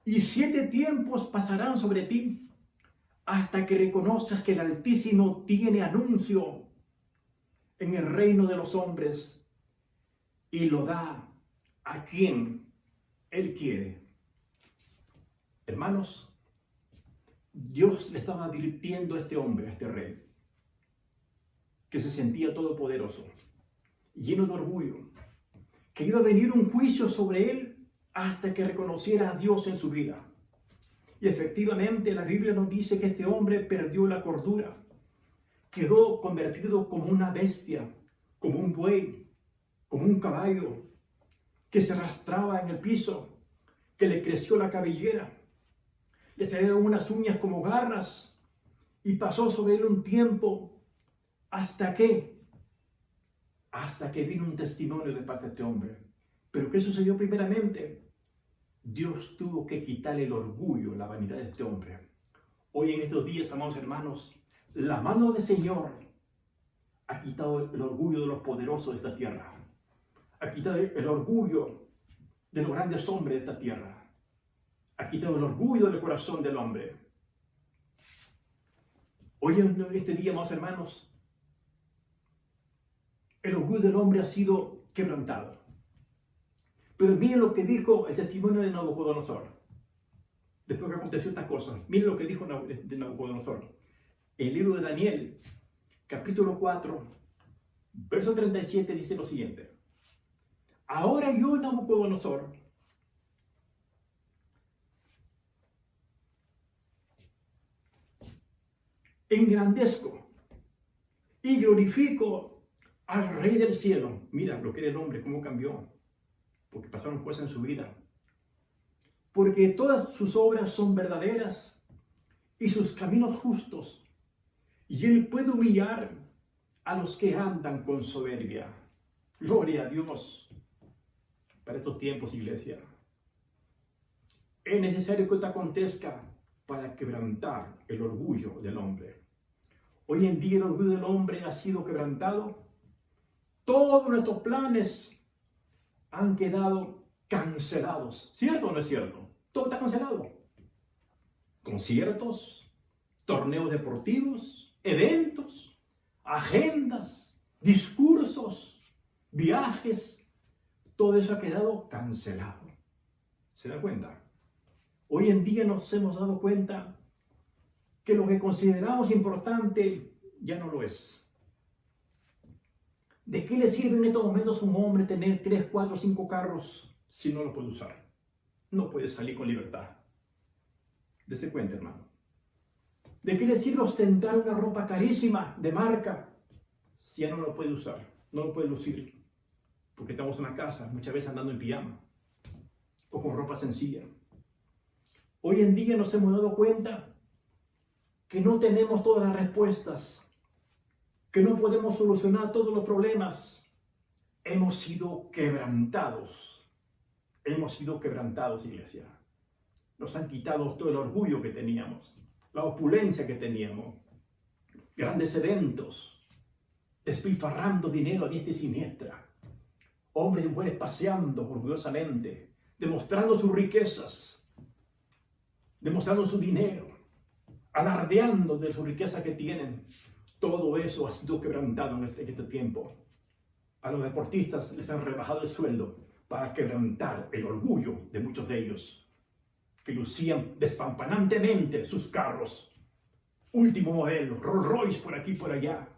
Y 7 tiempos pasarán sobre ti, hasta que reconozcas que el Altísimo tiene anuncio en el reino de los hombres y lo da a quien Él quiere. Hermanos, Dios le estaba advirtiendo a este hombre, a este rey, que se sentía todopoderoso, lleno de orgullo, que iba a venir un juicio sobre él hasta que reconociera a Dios en su vida. Y efectivamente la Biblia nos dice que este hombre perdió la cordura, quedó convertido como una bestia, como un buey, como un caballo, que se arrastraba en el piso, que le creció la cabellera, le salieron unas uñas como garras, y pasó sobre él un tiempo hasta que vino un testimonio de parte de este hombre. Pero ¿qué sucedió primeramente? Dios tuvo que quitarle el orgullo, la vanidad de este hombre. Hoy en estos días, amados hermanos, la mano del Señor ha quitado el orgullo de los poderosos de esta tierra. Ha quitado el orgullo de los grandes hombres de esta tierra. Ha quitado el orgullo del corazón del hombre. Hoy en este día, amados hermanos, el orgullo del hombre ha sido quebrantado. Pero miren lo que dijo el testimonio de Nabucodonosor. Después que aconteció estas cosas, miren lo que dijo de Nabucodonosor. El libro de Daniel, capítulo 4, verso 37, dice lo siguiente. Ahora yo, Nabucodonosor, engrandezco y glorifico al Rey del cielo. Mira lo que era el hombre, cómo cambió. Porque pasaron cosas en su vida. Porque todas sus obras son verdaderas y sus caminos justos. Y él puede humillar a los que andan con soberbia. Gloria a Dios. Para estos tiempos, iglesia, es necesario que esto acontezca para quebrantar el orgullo del hombre. Hoy en día el orgullo del hombre ha sido quebrantado. Todos nuestros planes han quedado cancelados. ¿Cierto o no es cierto? Todo está cancelado. Conciertos, torneos deportivos, eventos, agendas, discursos, viajes. Todo eso ha quedado cancelado. ¿Se da cuenta? Hoy en día nos hemos dado cuenta que lo que consideramos importante ya no lo es. ¿De qué le sirve en estos momentos a un hombre tener 3, 4, 5 carros si no lo puede usar? No puede salir con libertad. Dese cuenta, hermano. ¿De qué le sirve ostentar una ropa carísima de marca si ya no lo puede usar? No lo puede lucir. Porque estamos en la casa, muchas veces andando en pijama o con ropa sencilla. Hoy en día nos hemos dado cuenta que no tenemos todas las respuestas, que no podemos solucionar todos los problemas. Hemos sido quebrantados. Hemos sido quebrantados, iglesia. Nos han quitado todo el orgullo que teníamos, la opulencia que teníamos. grandes eventos, despilfarrando dinero a diestra y siniestra, hombres y mujeres paseando orgullosamente, demostrando sus riquezas, demostrando su dinero, alardeando de su riqueza que tienen. Todo eso ha sido quebrantado en este tiempo. A los deportistas les han rebajado el sueldo para quebrantar el orgullo de muchos de ellos, que lucían despampanantemente sus carros, último modelo, Rolls Royce por aquí y por allá.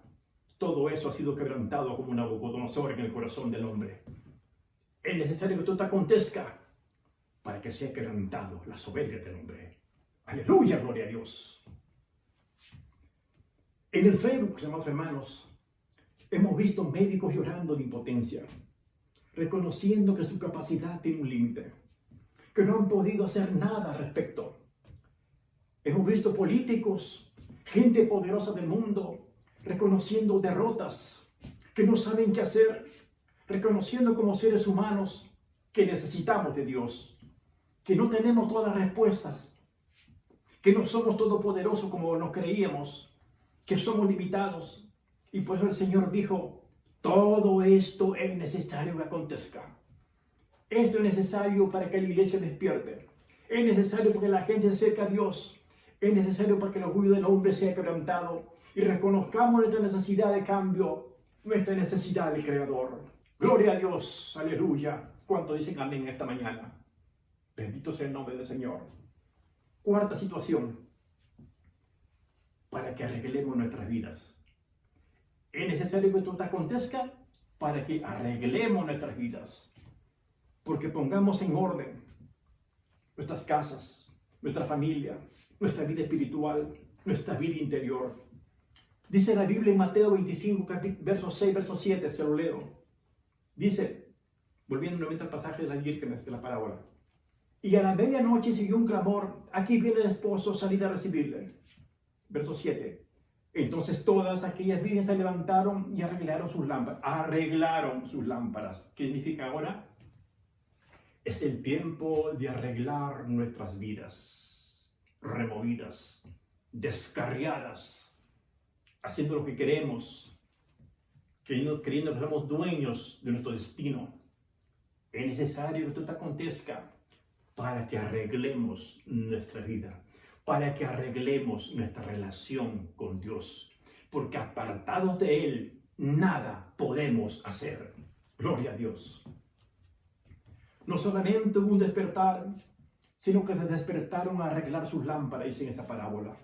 Todo eso ha sido quebrantado como una Nabucodonosor en el corazón del hombre. Es necesario que todo te acontezca para que sea quebrantado la soberbia del hombre. Aleluya, gloria a Dios. En el Facebook, amados hermanos, hemos visto médicos llorando de impotencia, reconociendo que su capacidad tiene un límite, que no han podido hacer nada al respecto. Hemos visto políticos, gente poderosa del mundo, reconociendo derrotas, que no saben qué hacer, reconociendo como seres humanos que necesitamos de Dios, que no tenemos todas las respuestas, que no somos todopoderosos como nos creíamos, que somos limitados. Y por eso el Señor dijo, todo esto es necesario que acontezca. Esto es necesario para que la iglesia despierte. Es necesario para que la gente se acerque a Dios. Es necesario para que el orgullo del hombre sea quebrantado y reconozcamos nuestra necesidad de cambio, nuestra necesidad del Creador. Gloria a Dios, aleluya. ¿Cuánto dicen amén esta mañana? Bendito sea el nombre del Señor. Cuarta situación, para que arreglemos nuestras vidas. Es necesario que esto te acontezca para que arreglemos nuestras vidas, porque pongamos en orden nuestras casas, nuestra familia, nuestra vida espiritual, nuestra vida interior. Dice la Biblia en Mateo 25, verso 6, verso 7, se lo leo. Dice, volviendo nuevamente al pasaje de las vírgenes de la parábola, y a la medianoche siguió un clamor, aquí viene el esposo, salid a recibirle. Verso 7. Entonces todas aquellas vírgenes se levantaron y arreglaron sus lámparas. Arreglaron sus lámparas. ¿Qué significa ahora? Es el tiempo de arreglar nuestras vidas, removidas, descarriadas, haciendo lo que queremos, creyendo que somos dueños de nuestro destino. Es necesario que esto te acontezca para que arreglemos nuestra vida, para que arreglemos nuestra relación con Dios, porque apartados de Él, nada podemos hacer. Gloria a Dios. No solamente hubo un despertar, sino que se despertaron a arreglar sus lámparas, dice en esa parábola.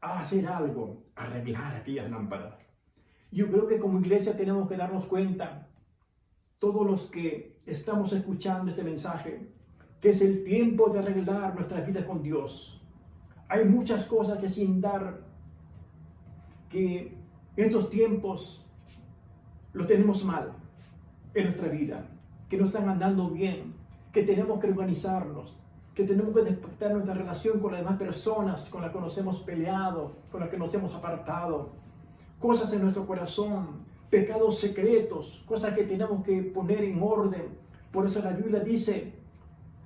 A hacer algo, a arreglar aquellas lámparas. Yo creo que como iglesia tenemos que darnos cuenta, todos los que estamos escuchando este mensaje, que es el tiempo de arreglar nuestras vidas con Dios. Hay muchas cosas que sin dar, que en estos tiempos lo tenemos mal en nuestra vida, que no están andando bien, que tenemos que organizarnos, que tenemos que despertar nuestra relación con las demás personas con las que nos hemos peleado, con las que nos hemos apartado, cosas en nuestro corazón, pecados secretos, cosas que tenemos que poner en orden. Por eso la Biblia dice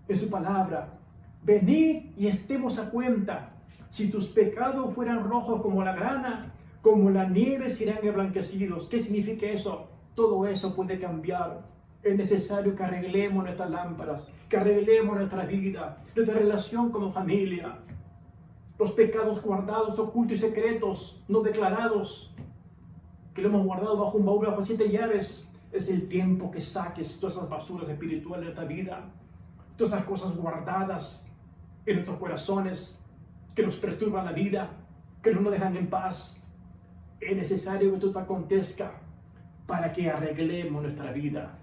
en su palabra, venid y estemos a cuenta. Si tus pecados fueran rojos como la grana, como la nieve serán emblanquecidos. ¿Qué significa eso? Todo eso puede cambiar. Es necesario que arreglemos nuestras lámparas, que arreglemos nuestra vida, nuestra relación como familia. Los pecados guardados, ocultos y secretos, no declarados, que lo hemos guardado bajo un baúl, bajo 7 llaves. Es el tiempo que saques todas esas basuras espirituales de nuestra vida, todas esas cosas guardadas en nuestros corazones, que nos perturban la vida, que no nos dejan en paz. Es necesario que esto te acontezca para que arreglemos nuestra vida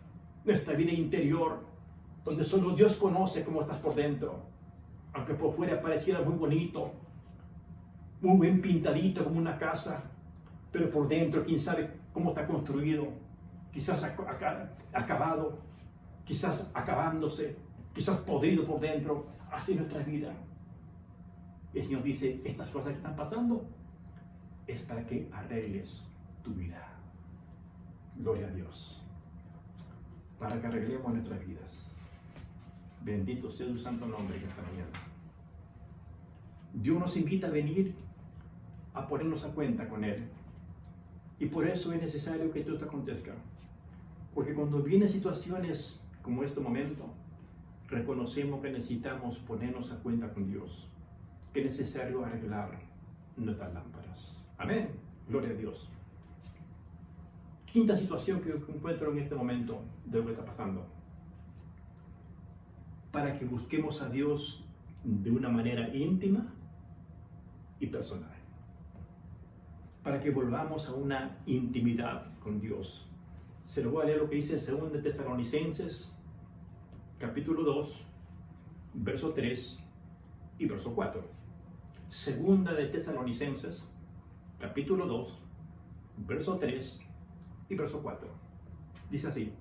interior, donde solo Dios conoce cómo estás por dentro. Aunque por fuera pareciera muy bonito, muy bien pintadito como una casa, pero por dentro quién sabe cómo está construido, quizás acabado, quizás acabándose, quizás podrido por dentro. Así es nuestra vida. Y el Señor dice, estas cosas que están pasando es para que arregles tu vida. Gloria a Dios. Para que arreglemos nuestras vidas. Bendito sea su santo nombre esta mañana. Dios nos invita a venir a ponernos a cuenta con Él. Y por eso es necesario que esto te acontezca. Porque cuando vienen situaciones como este momento, reconocemos que necesitamos ponernos a cuenta con Dios, que es necesario arreglar nuestras lámparas. Amén. Gloria a Dios. Quinta situación que encuentro en este momento de lo que está pasando. Para que busquemos a Dios de una manera íntima y personal. Para que volvamos a una intimidad con Dios. Se lo voy a leer lo que dice en 2 Tesalonicenses, capítulo 2, verso 3 y verso 4. 2 Tesalonicenses, capítulo 2, verso 3 y verso 4. Dice así: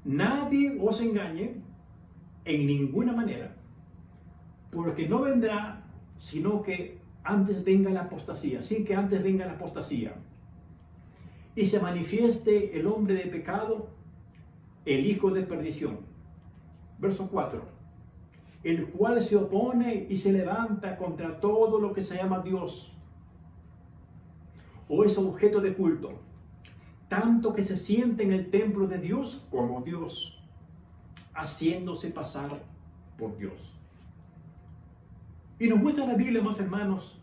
nadie os engañe en ninguna manera, porque no vendrá sino que antes venga la apostasía, sin que antes venga la apostasía, y se manifieste el hombre de pecado, el hijo de perdición. Verso 4. El cual se opone y se levanta contra todo lo que se llama Dios o es objeto de culto, tanto que se siente en el templo de Dios como Dios, haciéndose pasar por Dios. Y nos muestra la Biblia, más hermanos,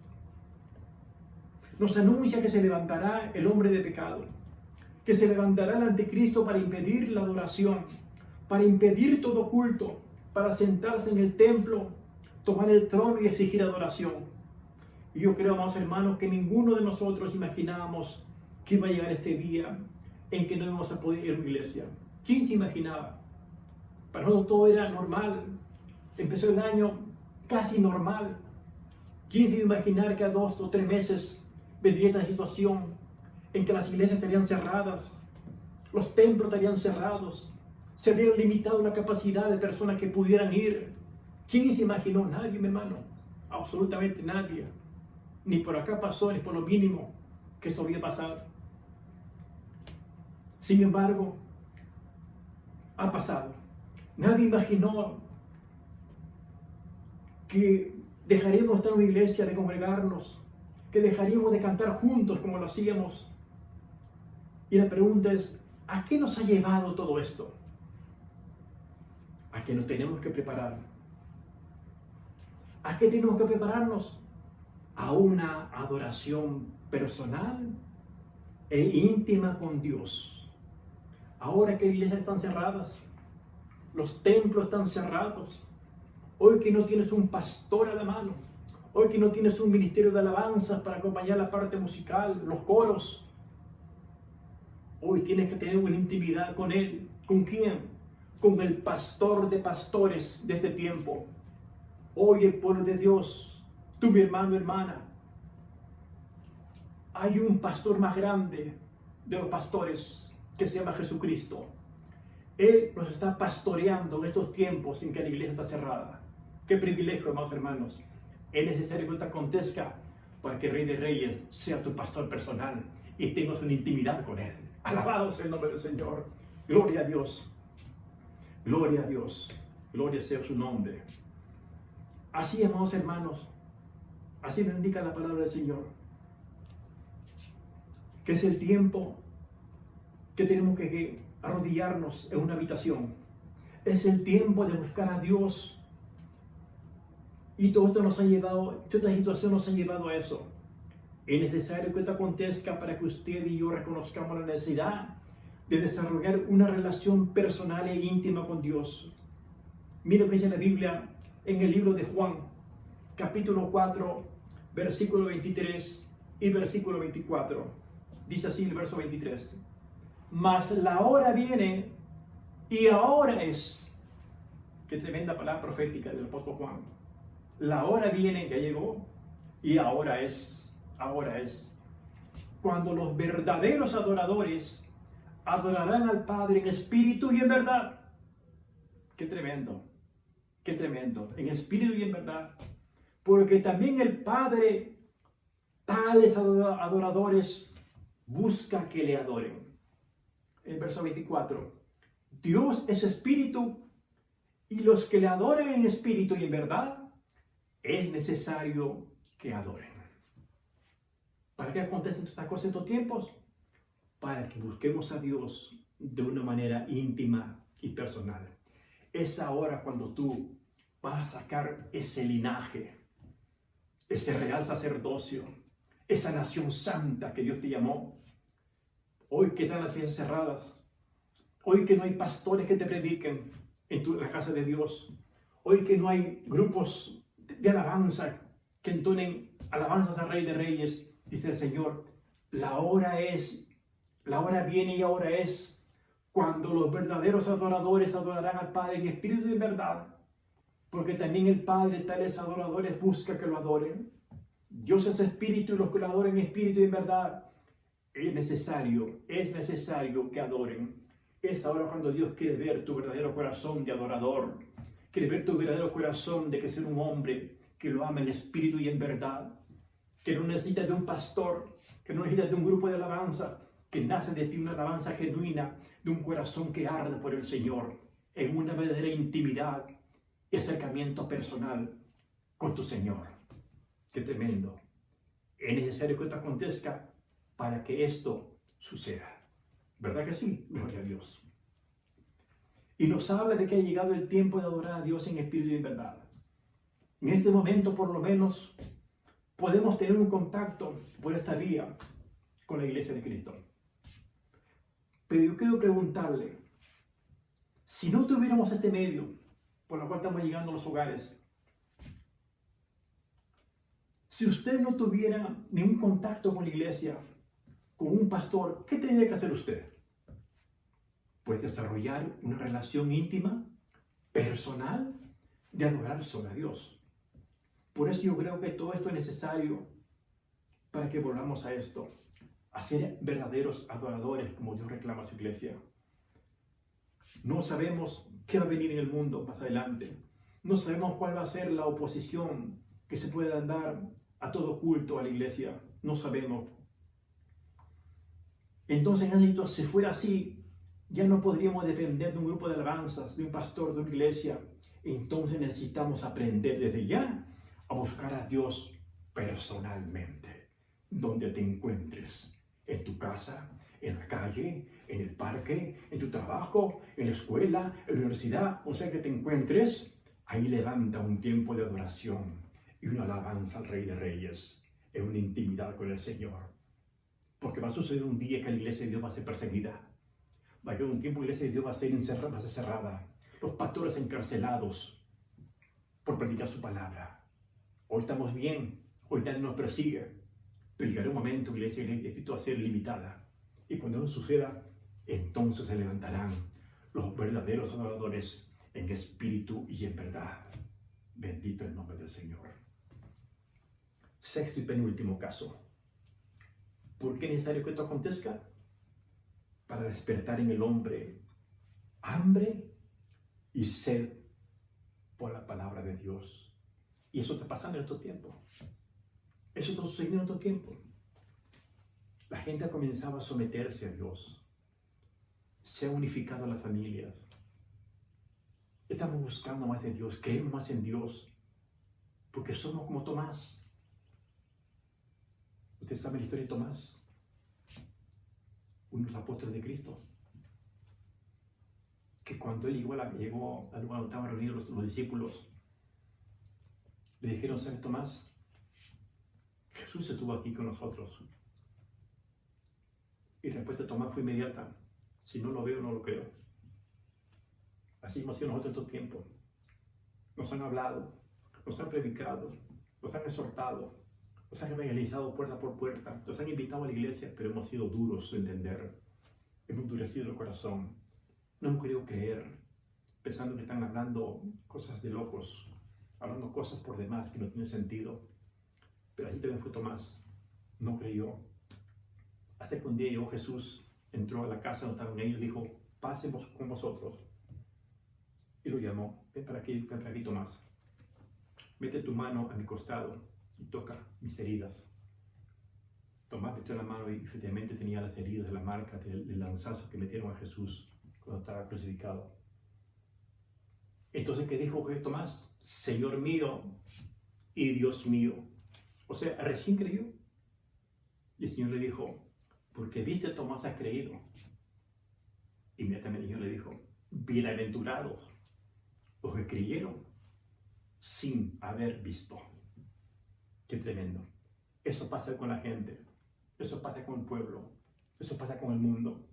nos anuncia que se levantará el hombre de pecado, que se levantará el anticristo para impedir la adoración, para impedir todo culto, para sentarse en el templo, tomar el trono y exigir adoración. Y yo creo, amados hermanos, que ninguno de nosotros imaginábamos que iba a llegar este día en que no íbamos a poder ir a la iglesia. ¿Quién se imaginaba? Para nosotros todo era normal. Empezó el año casi normal. ¿Quién se iba a imaginar que a 2 o 3 meses vendría esta situación en que las iglesias estarían cerradas, los templos estarían cerrados, se habría limitado la capacidad de personas que pudieran ir? ¿Quién se imaginó? Nadie, mi hermano. Absolutamente nadie. Ni por acá pasó, ni por lo mínimo que esto había pasado. Sin embargo, ha pasado. Nadie imaginó que dejaríamos de estar en una iglesia, de congregarnos, que dejaríamos de cantar juntos como lo hacíamos. Y la pregunta es, ¿a qué nos ha llevado todo esto? ¿A qué nos tenemos que preparar? ¿A qué tenemos que prepararnos? A una adoración personal e íntima con Dios. Ahora que las iglesias están cerradas, los templos están cerrados, hoy que no tienes un pastor a la mano, hoy que no tienes un ministerio de alabanza para acompañar la parte musical, los coros, hoy tienes que tener una intimidad con Él. ¿Con quién? Con el pastor de pastores de este tiempo. Hoy el pueblo de Dios, tú, mi hermano, hermana, hay un pastor más grande de los pastores que se llama Jesucristo. Él nos está pastoreando en estos tiempos en que la iglesia está cerrada. Qué privilegio, hermanos, hermanos. Es necesario que esto acontezca para que el Rey de Reyes sea tu pastor personal y tengas una intimidad con Él. Alabado sea el nombre del Señor. Gloria a Dios. Gloria a Dios. Gloria sea su nombre. Así, amados hermanos, así nos indica la palabra del Señor, que es el tiempo que tenemos que arrodillarnos en una habitación. Es el tiempo de buscar a Dios. Y todo esto nos ha llevado, toda esta situación nos ha llevado a eso. Es necesario que esto acontezca para que usted y yo reconozcamos la necesidad de desarrollar una relación personal e íntima con Dios. Mira lo que dice la Biblia en el libro de Juan, capítulo 4, versículo 23 y versículo 24. Dice así el verso 23. Mas la hora viene y ahora es. Qué tremenda palabra profética del apóstol Juan. La hora viene, ya llegó, y ahora es. Ahora es. Cuando los verdaderos adoradores adorarán al Padre en espíritu y en verdad. Qué tremendo. Qué tremendo. En espíritu y en verdad. Porque también el Padre, tales adoradores, busca que le adoren. El verso 24. Dios es espíritu y los que le adoren en espíritu y en verdad, es necesario que adoren. ¿Para qué acontecen estas cosas en estos tiempos? para que busquemos a Dios de una manera íntima y personal. Es ahora cuando tú vas a sacar ese linaje, ese real sacerdocio, esa nación santa que Dios te llamó. Hoy que están las iglesias cerradas, hoy que no hay pastores que te prediquen en la casa de Dios, hoy que no hay grupos de alabanza que entonen alabanzas al Rey de Reyes, dice el Señor, la hora viene y ahora es cuando los verdaderos adoradores adorarán al Padre en espíritu y en verdad, porque también el Padre tales adoradores busca que lo adoren. Dios es espíritu y los que lo adoren en espíritu y en verdad. Es necesario que adoren. Es ahora cuando Dios quiere ver tu verdadero corazón de adorador, quiere ver tu verdadero corazón de que ser un hombre que lo ama en espíritu y en verdad, que no necesita de un pastor, que no necesita de un grupo de alabanza, que nace de ti una alabanza genuina, de un corazón que arde por el Señor, en una verdadera intimidad y acercamiento personal con tu Señor. ¡Qué tremendo! Es necesario que esto acontezca para que esto suceda. ¿Verdad que sí? Gloria a Dios. Y nos habla de que ha llegado el tiempo de adorar a Dios en espíritu y en verdad. En este momento, por lo menos, podemos tener un contacto por esta vía con la Iglesia de Cristo. Pero yo quiero preguntarle, si no tuviéramos este medio por el cual estamos llegando a los hogares, si usted no tuviera ningún contacto con la iglesia, con un pastor, ¿qué tendría que hacer usted? Pues desarrollar una relación íntima, personal, de adorar solo a Dios. Por eso yo creo que todo esto es necesario para que volvamos a esto, a ser verdaderos adoradores como Dios reclama a su iglesia. No sabemos qué va a venir en el mundo más adelante. No sabemos cuál va a ser la oposición que se pueda dar a todo culto a la iglesia. No sabemos. Entonces, si fuera así, ya no podríamos depender de un grupo de alabanzas, de un pastor, de una iglesia. Entonces necesitamos aprender desde ya a buscar a Dios personalmente, donde te encuentres, en tu casa, en la calle, en el parque, en tu trabajo, en la escuela, en la universidad, o sea que te encuentres, ahí levanta un tiempo de adoración y una alabanza al Rey de Reyes, en una intimidad con el Señor. Porque va a suceder un día que la iglesia de Dios va a ser perseguida. Va a haber un tiempo que la iglesia de Dios va a ser cerrada. Los pastores encarcelados por predicar su palabra. Hoy estamos bien, hoy nadie nos persigue, pero llegará un momento que la iglesia de Cristo va a ser limitada. Y cuando eso suceda, entonces se levantarán los verdaderos adoradores en espíritu y en verdad. Bendito el nombre del Señor. Sexto y penúltimo caso. ¿Por qué es necesario que esto acontezca? Para despertar en el hombre hambre y sed por la palabra de Dios. Y eso está pasando en estos tiempos. Eso está sucediendo en estos tiempos. La gente ha comenzado a someterse a Dios. Se ha unificado a las familias. Estamos buscando más de Dios, creemos más en Dios, porque somos como Tomás. ¿Usted sabe la historia de Tomás? Uno de los apóstoles de Cristo. Que cuando él llegó al lugar donde estaban reunidos los discípulos, le dijeron, ¿sabes, Tomás? Jesús estuvo aquí con nosotros. Y la respuesta de Tomás fue inmediata. Si no lo veo, no lo creo. Así hemos sido nosotros en todo tiempo. Nos han hablado, nos han predicado, nos han exhortado, nos han evangelizado puerta por puerta, nos han invitado a la iglesia, pero hemos sido duros de entender. Hemos endurecido el corazón. No hemos querido creer, pensando que están hablando cosas de locos, hablando cosas por demás que no tienen sentido. Pero así también fue Tomás. No creyó. Hasta que un día llegó Jesús, entró a la casa donde estaban ellos y dijo, pasemos con vosotros. Y lo llamó, ven para aquí Tomás. Mete tu mano a mi costado y toca mis heridas. Tomás metió la mano y efectivamente tenía las heridas de la marca del lanzazo que metieron a Jesús cuando estaba crucificado. Entonces, ¿qué dijo Tomás? Señor mío y Dios mío. O sea, recién creyó. Y el Señor le dijo, porque viste, Tomás, has creído. Inmediatamente el Señor le dijo, bienaventurados los que creyeron sin haber visto. Qué tremendo. Eso pasa con la gente, eso pasa con el pueblo, eso pasa con el mundo.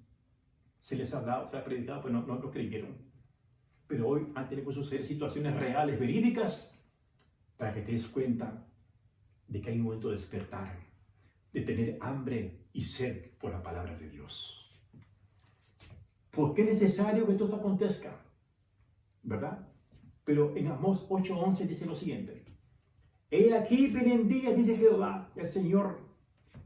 Se les ha hablado, se ha predicado, pero no lo creyeron. Pero hoy han tenido que suceder situaciones reales, verídicas, para que te des cuenta de que hay un momento de despertar, de tener hambre y sed por la palabra de Dios. ¿Por qué es necesario que todo esto acontezca? ¿Verdad? Pero en Amós 8:11 dice lo siguiente. He aquí vienen días, dice Jehová, el Señor,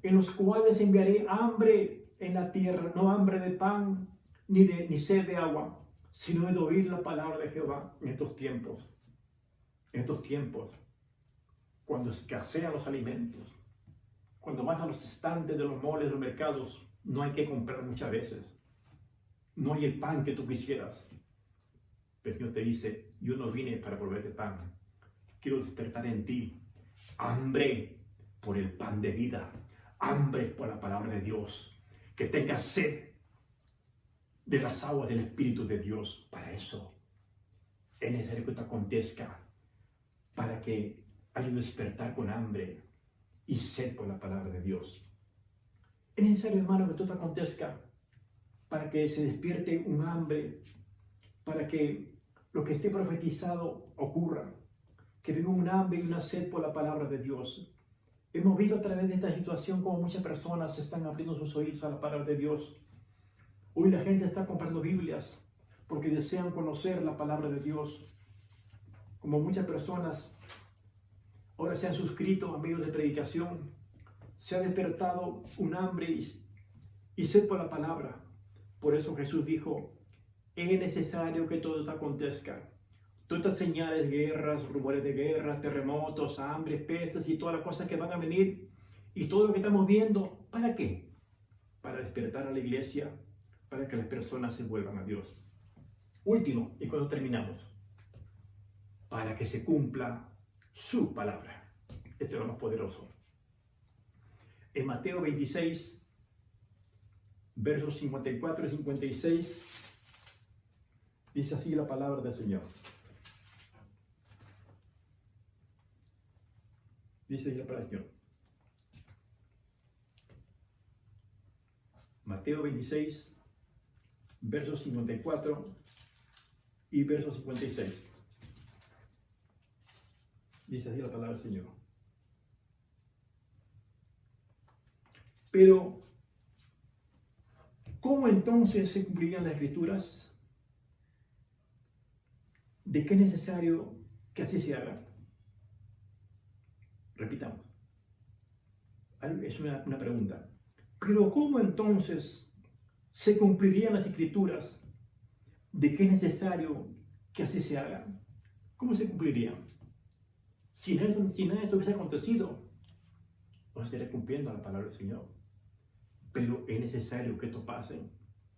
en los cuales enviaré hambre en la tierra, no hambre de pan, ni sed de agua, sino de oír la palabra de Jehová en estos tiempos. En estos tiempos, cuando escasean los alimentos, cuando vas a los estantes de los moles, de los mercados, no hay que comprar muchas veces. No hay el pan que tú quisieras. Pero Dios te dice, yo no vine para proveerte pan. Quiero despertar en ti hambre por el pan de vida, hambre por la palabra de Dios, que tengas sed de las aguas del Espíritu de Dios. Para eso es necesario que esto acontezca, para que haya un despertar con hambre y sed por la palabra de Dios. Es necesario, hermano, que todo acontezca para que se despierte un hambre, para que lo que esté profetizado ocurra, que venga un hambre y una sed por la palabra de Dios. Hemos visto a través de esta situación cómo muchas personas están abriendo sus oídos a la palabra de Dios. Hoy la gente está comprando Biblias porque desean conocer la palabra de Dios. Como muchas personas ahora se han suscrito a medios de predicación, se ha despertado un hambre y sed por la palabra. Por eso Jesús dijo, es necesario que todo esto acontezca. Todas estas señales, guerras, rumores de guerra, terremotos, hambre, pestes y todas las cosas que van a venir y todo lo que estamos viendo, ¿para qué? Para despertar a la iglesia, para que las personas se vuelvan a Dios. Último, y cuando terminamos, para que se cumpla su palabra. Esto es lo más poderoso. En Mateo 26, versos 54 y 56, dice así la palabra del Señor. Dice la palabra del Señor. Mateo 26, versos 54 y versos 56. Dice así la palabra del Señor. Pero, ¿cómo entonces se cumplirían las Escrituras? ¿De qué es necesario que así se haga? Repitamos. Es una pregunta. Pero ¿cómo entonces se cumplirían las Escrituras? ¿De qué es necesario que así se haga? ¿Cómo se cumplirían? Si nada de esto hubiese acontecido, no estaría cumpliendo la palabra del Señor. Pero es necesario que esto pase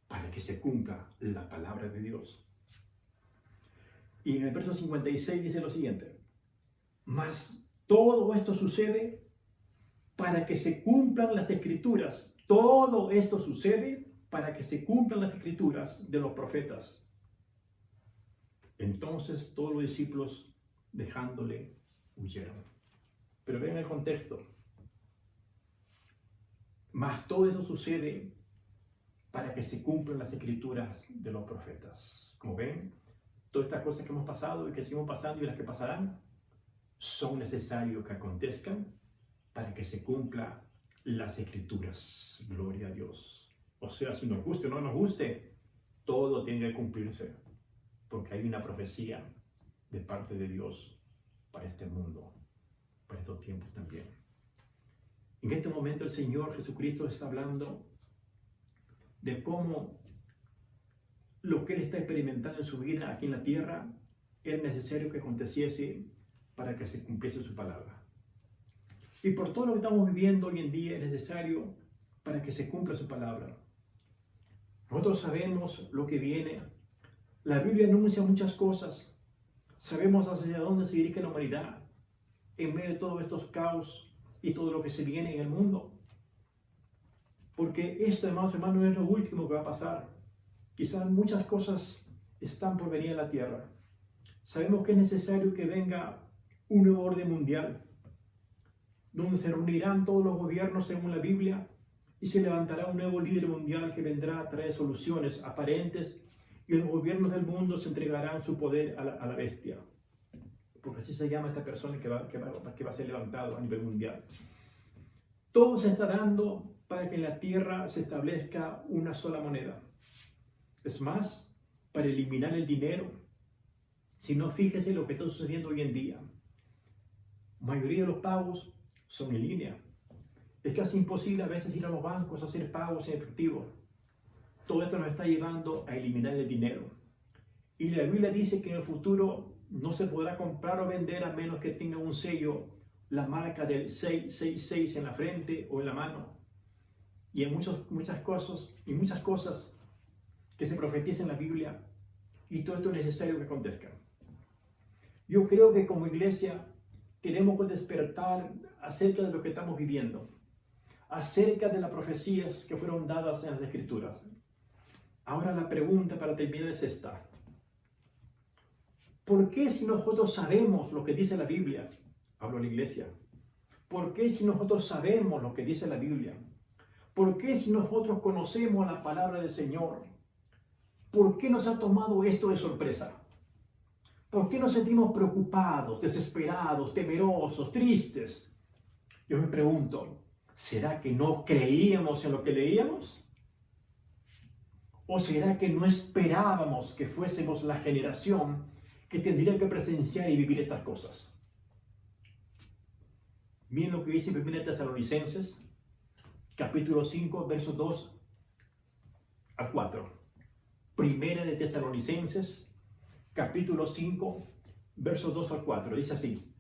para que se cumpla la palabra de Dios. Y en el verso 56 dice lo siguiente. Mas todo esto sucede para que se cumplan las Escrituras. Todo esto sucede para que se cumplan las Escrituras de los profetas. Entonces todos los discípulos, dejándole, huyeron. Pero vean el contexto. Mas todo eso sucede para que se cumplan las Escrituras de los profetas. Como ven, todas estas cosas que hemos pasado y que seguimos pasando y las que pasarán son necesarios que acontezcan para que se cumplan las Escrituras. Gloria a Dios. O sea, si nos guste o no nos guste, todo tiene que cumplirse, porque hay una profecía de parte de Dios para este mundo, para estos tiempos también. En este momento el Señor Jesucristo está hablando de cómo lo que Él está experimentando en su vida aquí en la tierra es necesario que aconteciese para que se cumpliese su palabra. Y por todo lo que estamos viviendo hoy en día es necesario para que se cumpla su palabra. Nosotros sabemos lo que viene. La Biblia anuncia muchas cosas. Sabemos hacia dónde se dirige la humanidad en medio de todos estos caos y todo lo que se viene en el mundo. Porque esto, hermanos, no es lo último que va a pasar. Quizás muchas cosas están por venir a la tierra. Sabemos que es necesario que venga un nuevo orden mundial, donde se reunirán todos los gobiernos según la Biblia y se levantará un nuevo líder mundial que vendrá a traer soluciones aparentes y los gobiernos del mundo se entregarán su poder a la bestia. Porque así se llama esta persona que va a ser levantado a nivel mundial. Todo se está dando para que en la tierra se establezca una sola moneda. Es más, para eliminar el dinero. Si no, fíjese lo que está sucediendo hoy en día. La mayoría de los pagos son en línea. Es casi imposible a veces ir a los bancos a hacer pagos en efectivo. Todo esto nos está llevando a eliminar el dinero. Y la Biblia dice que en el futuro no se podrá comprar o vender a menos que tenga un sello, la marca del 666 en la frente o en la mano. Y en muchas cosas que se profetizan en la Biblia, y todo esto es necesario que acontezca. Yo creo que como iglesia tenemos que despertar acerca de lo que estamos viviendo, acerca de las profecías que fueron dadas en las Escrituras. Ahora la pregunta para terminar es esta. ¿Por qué si nosotros sabemos lo que dice la Biblia? Hablo a la iglesia. ¿Por qué si nosotros sabemos lo que dice la Biblia? ¿Por qué si nosotros conocemos la palabra del Señor? ¿Por qué nos ha tomado esto de sorpresa? ¿Por qué nos sentimos preocupados, desesperados, temerosos, tristes? Yo me pregunto, ¿será que no creíamos en lo que leíamos? ¿O será que no esperábamos que fuésemos la generación que tendría que presenciar y vivir estas cosas? Miren lo que dice 1 Tesalonicenses, capítulo 5, versos 2 al 4. 1 de Tesalonicenses, capítulo 5, versos 2 al 4. Dice así: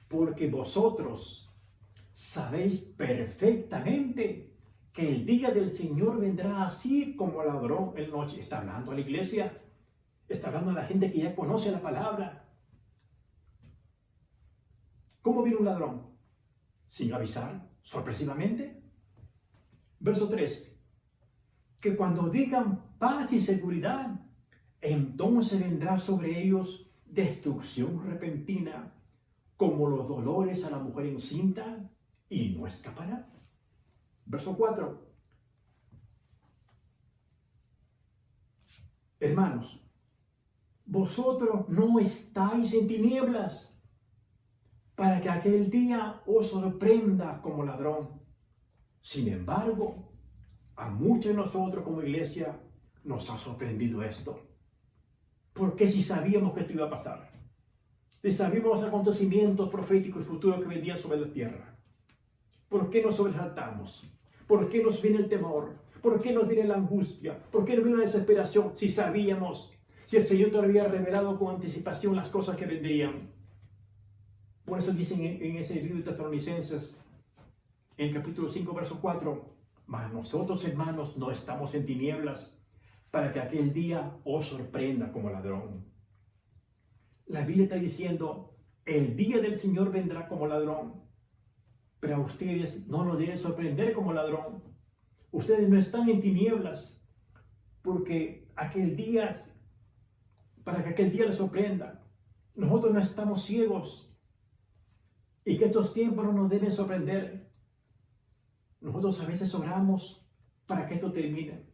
porque vosotros sabéis perfectamente que el día del Señor vendrá así como ladrón en la noche. Está hablando a la iglesia, está hablando a la gente que ya conoce la palabra. ¿Cómo viene un ladrón? Sin avisar, sorpresivamente. Verso 3. Que cuando digan paz y seguridad, entonces vendrá sobre ellos destrucción repentina, como los dolores a la mujer encinta, y no escapará. Verso 4. Hermanos, vosotros no estáis en tinieblas, para que aquel día os sorprenda como ladrón. Sin embargo, a muchos de nosotros como iglesia nos ha sorprendido esto. Porque si sabíamos que esto iba a pasar, si sabíamos los acontecimientos proféticos y futuros que vendrían sobre la tierra, ¿por qué nos sobresaltamos? ¿Por qué nos viene el temor? ¿Por qué nos viene la angustia? ¿Por qué nos viene la desesperación? Si sabíamos, si el Señor te había revelado con anticipación las cosas que vendrían. Por eso dicen en ese libro de Tesalonicenses, en capítulo 5, verso 4, mas nosotros, hermanos, no estamos en tinieblas, para que aquel día os sorprenda como ladrón. La Biblia está diciendo, el día del Señor vendrá como ladrón, pero a ustedes no lo deben sorprender como ladrón. Ustedes no están en tinieblas, porque para que aquel día les sorprenda. Nosotros no estamos ciegos, y que estos tiempos no nos deben sorprender. Nosotros a veces oramos para que esto termine.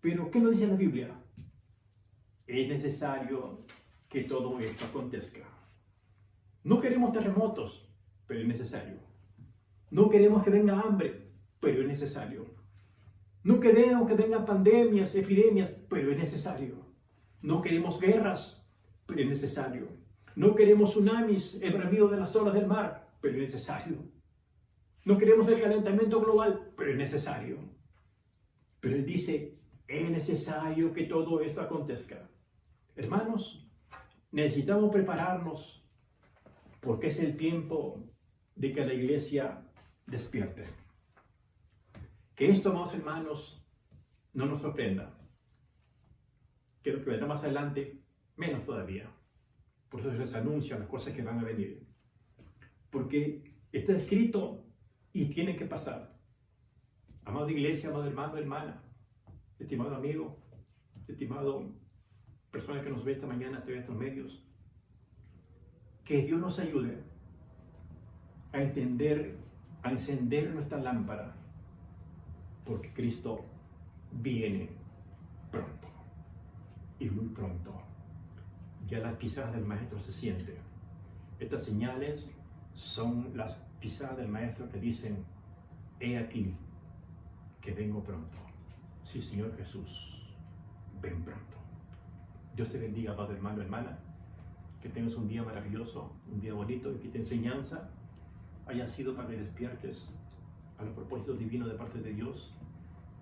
Pero, ¿qué nos dice la Biblia? Es necesario que todo esto acontezca. No queremos terremotos, pero es necesario. No queremos que venga hambre, pero es necesario. No queremos que vengan pandemias, epidemias, pero es necesario. No queremos guerras, pero es necesario. No queremos tsunamis, el bramido de las olas del mar, pero es necesario. No queremos el calentamiento global, pero es necesario. Pero Él dice, es necesario que todo esto acontezca. Hermanos, necesitamos prepararnos porque es el tiempo de que la iglesia despierte. Que esto, amados hermanos, no nos sorprenda. Que lo que vendrá más adelante, menos todavía. Por eso se les anuncia las cosas que van a venir. Porque está escrito y tiene que pasar. Amada iglesia, amado hermano, hermana, estimado amigo, estimado persona que nos ve esta mañana a través de estos medios, que Dios nos ayude a entender, a encender nuestra lámpara, porque Cristo viene pronto, y muy pronto. Ya las pisadas del Maestro se sienten. Estas señales son las pisadas del Maestro que dicen: he aquí que vengo pronto. Sí, Señor Jesús, ven pronto. Dios te bendiga, Padre, hermano, hermana. Que tengas un día maravilloso, un día bonito, y que esta enseñanza haya sido para que despiertes a los propósitos divinos de parte de Dios,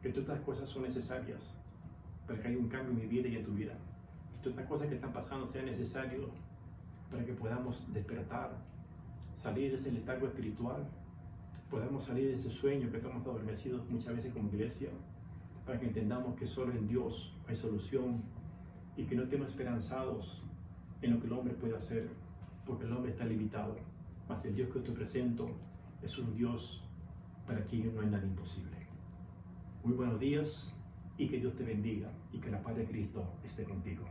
que todas estas cosas son necesarias para que haya un cambio en mi vida y en tu vida. Que todas estas cosas que están pasando sean necesarias para que podamos despertar, salir de ese letargo espiritual, podamos salir de ese sueño que estamos adormecidos muchas veces como iglesia, para que entendamos que solo en Dios hay solución y que no estemos esperanzados en lo que el hombre puede hacer, porque el hombre está limitado. Mas el Dios que te presento es un Dios para quien no hay nada imposible. Muy buenos días y que Dios te bendiga y que la paz de Cristo esté contigo.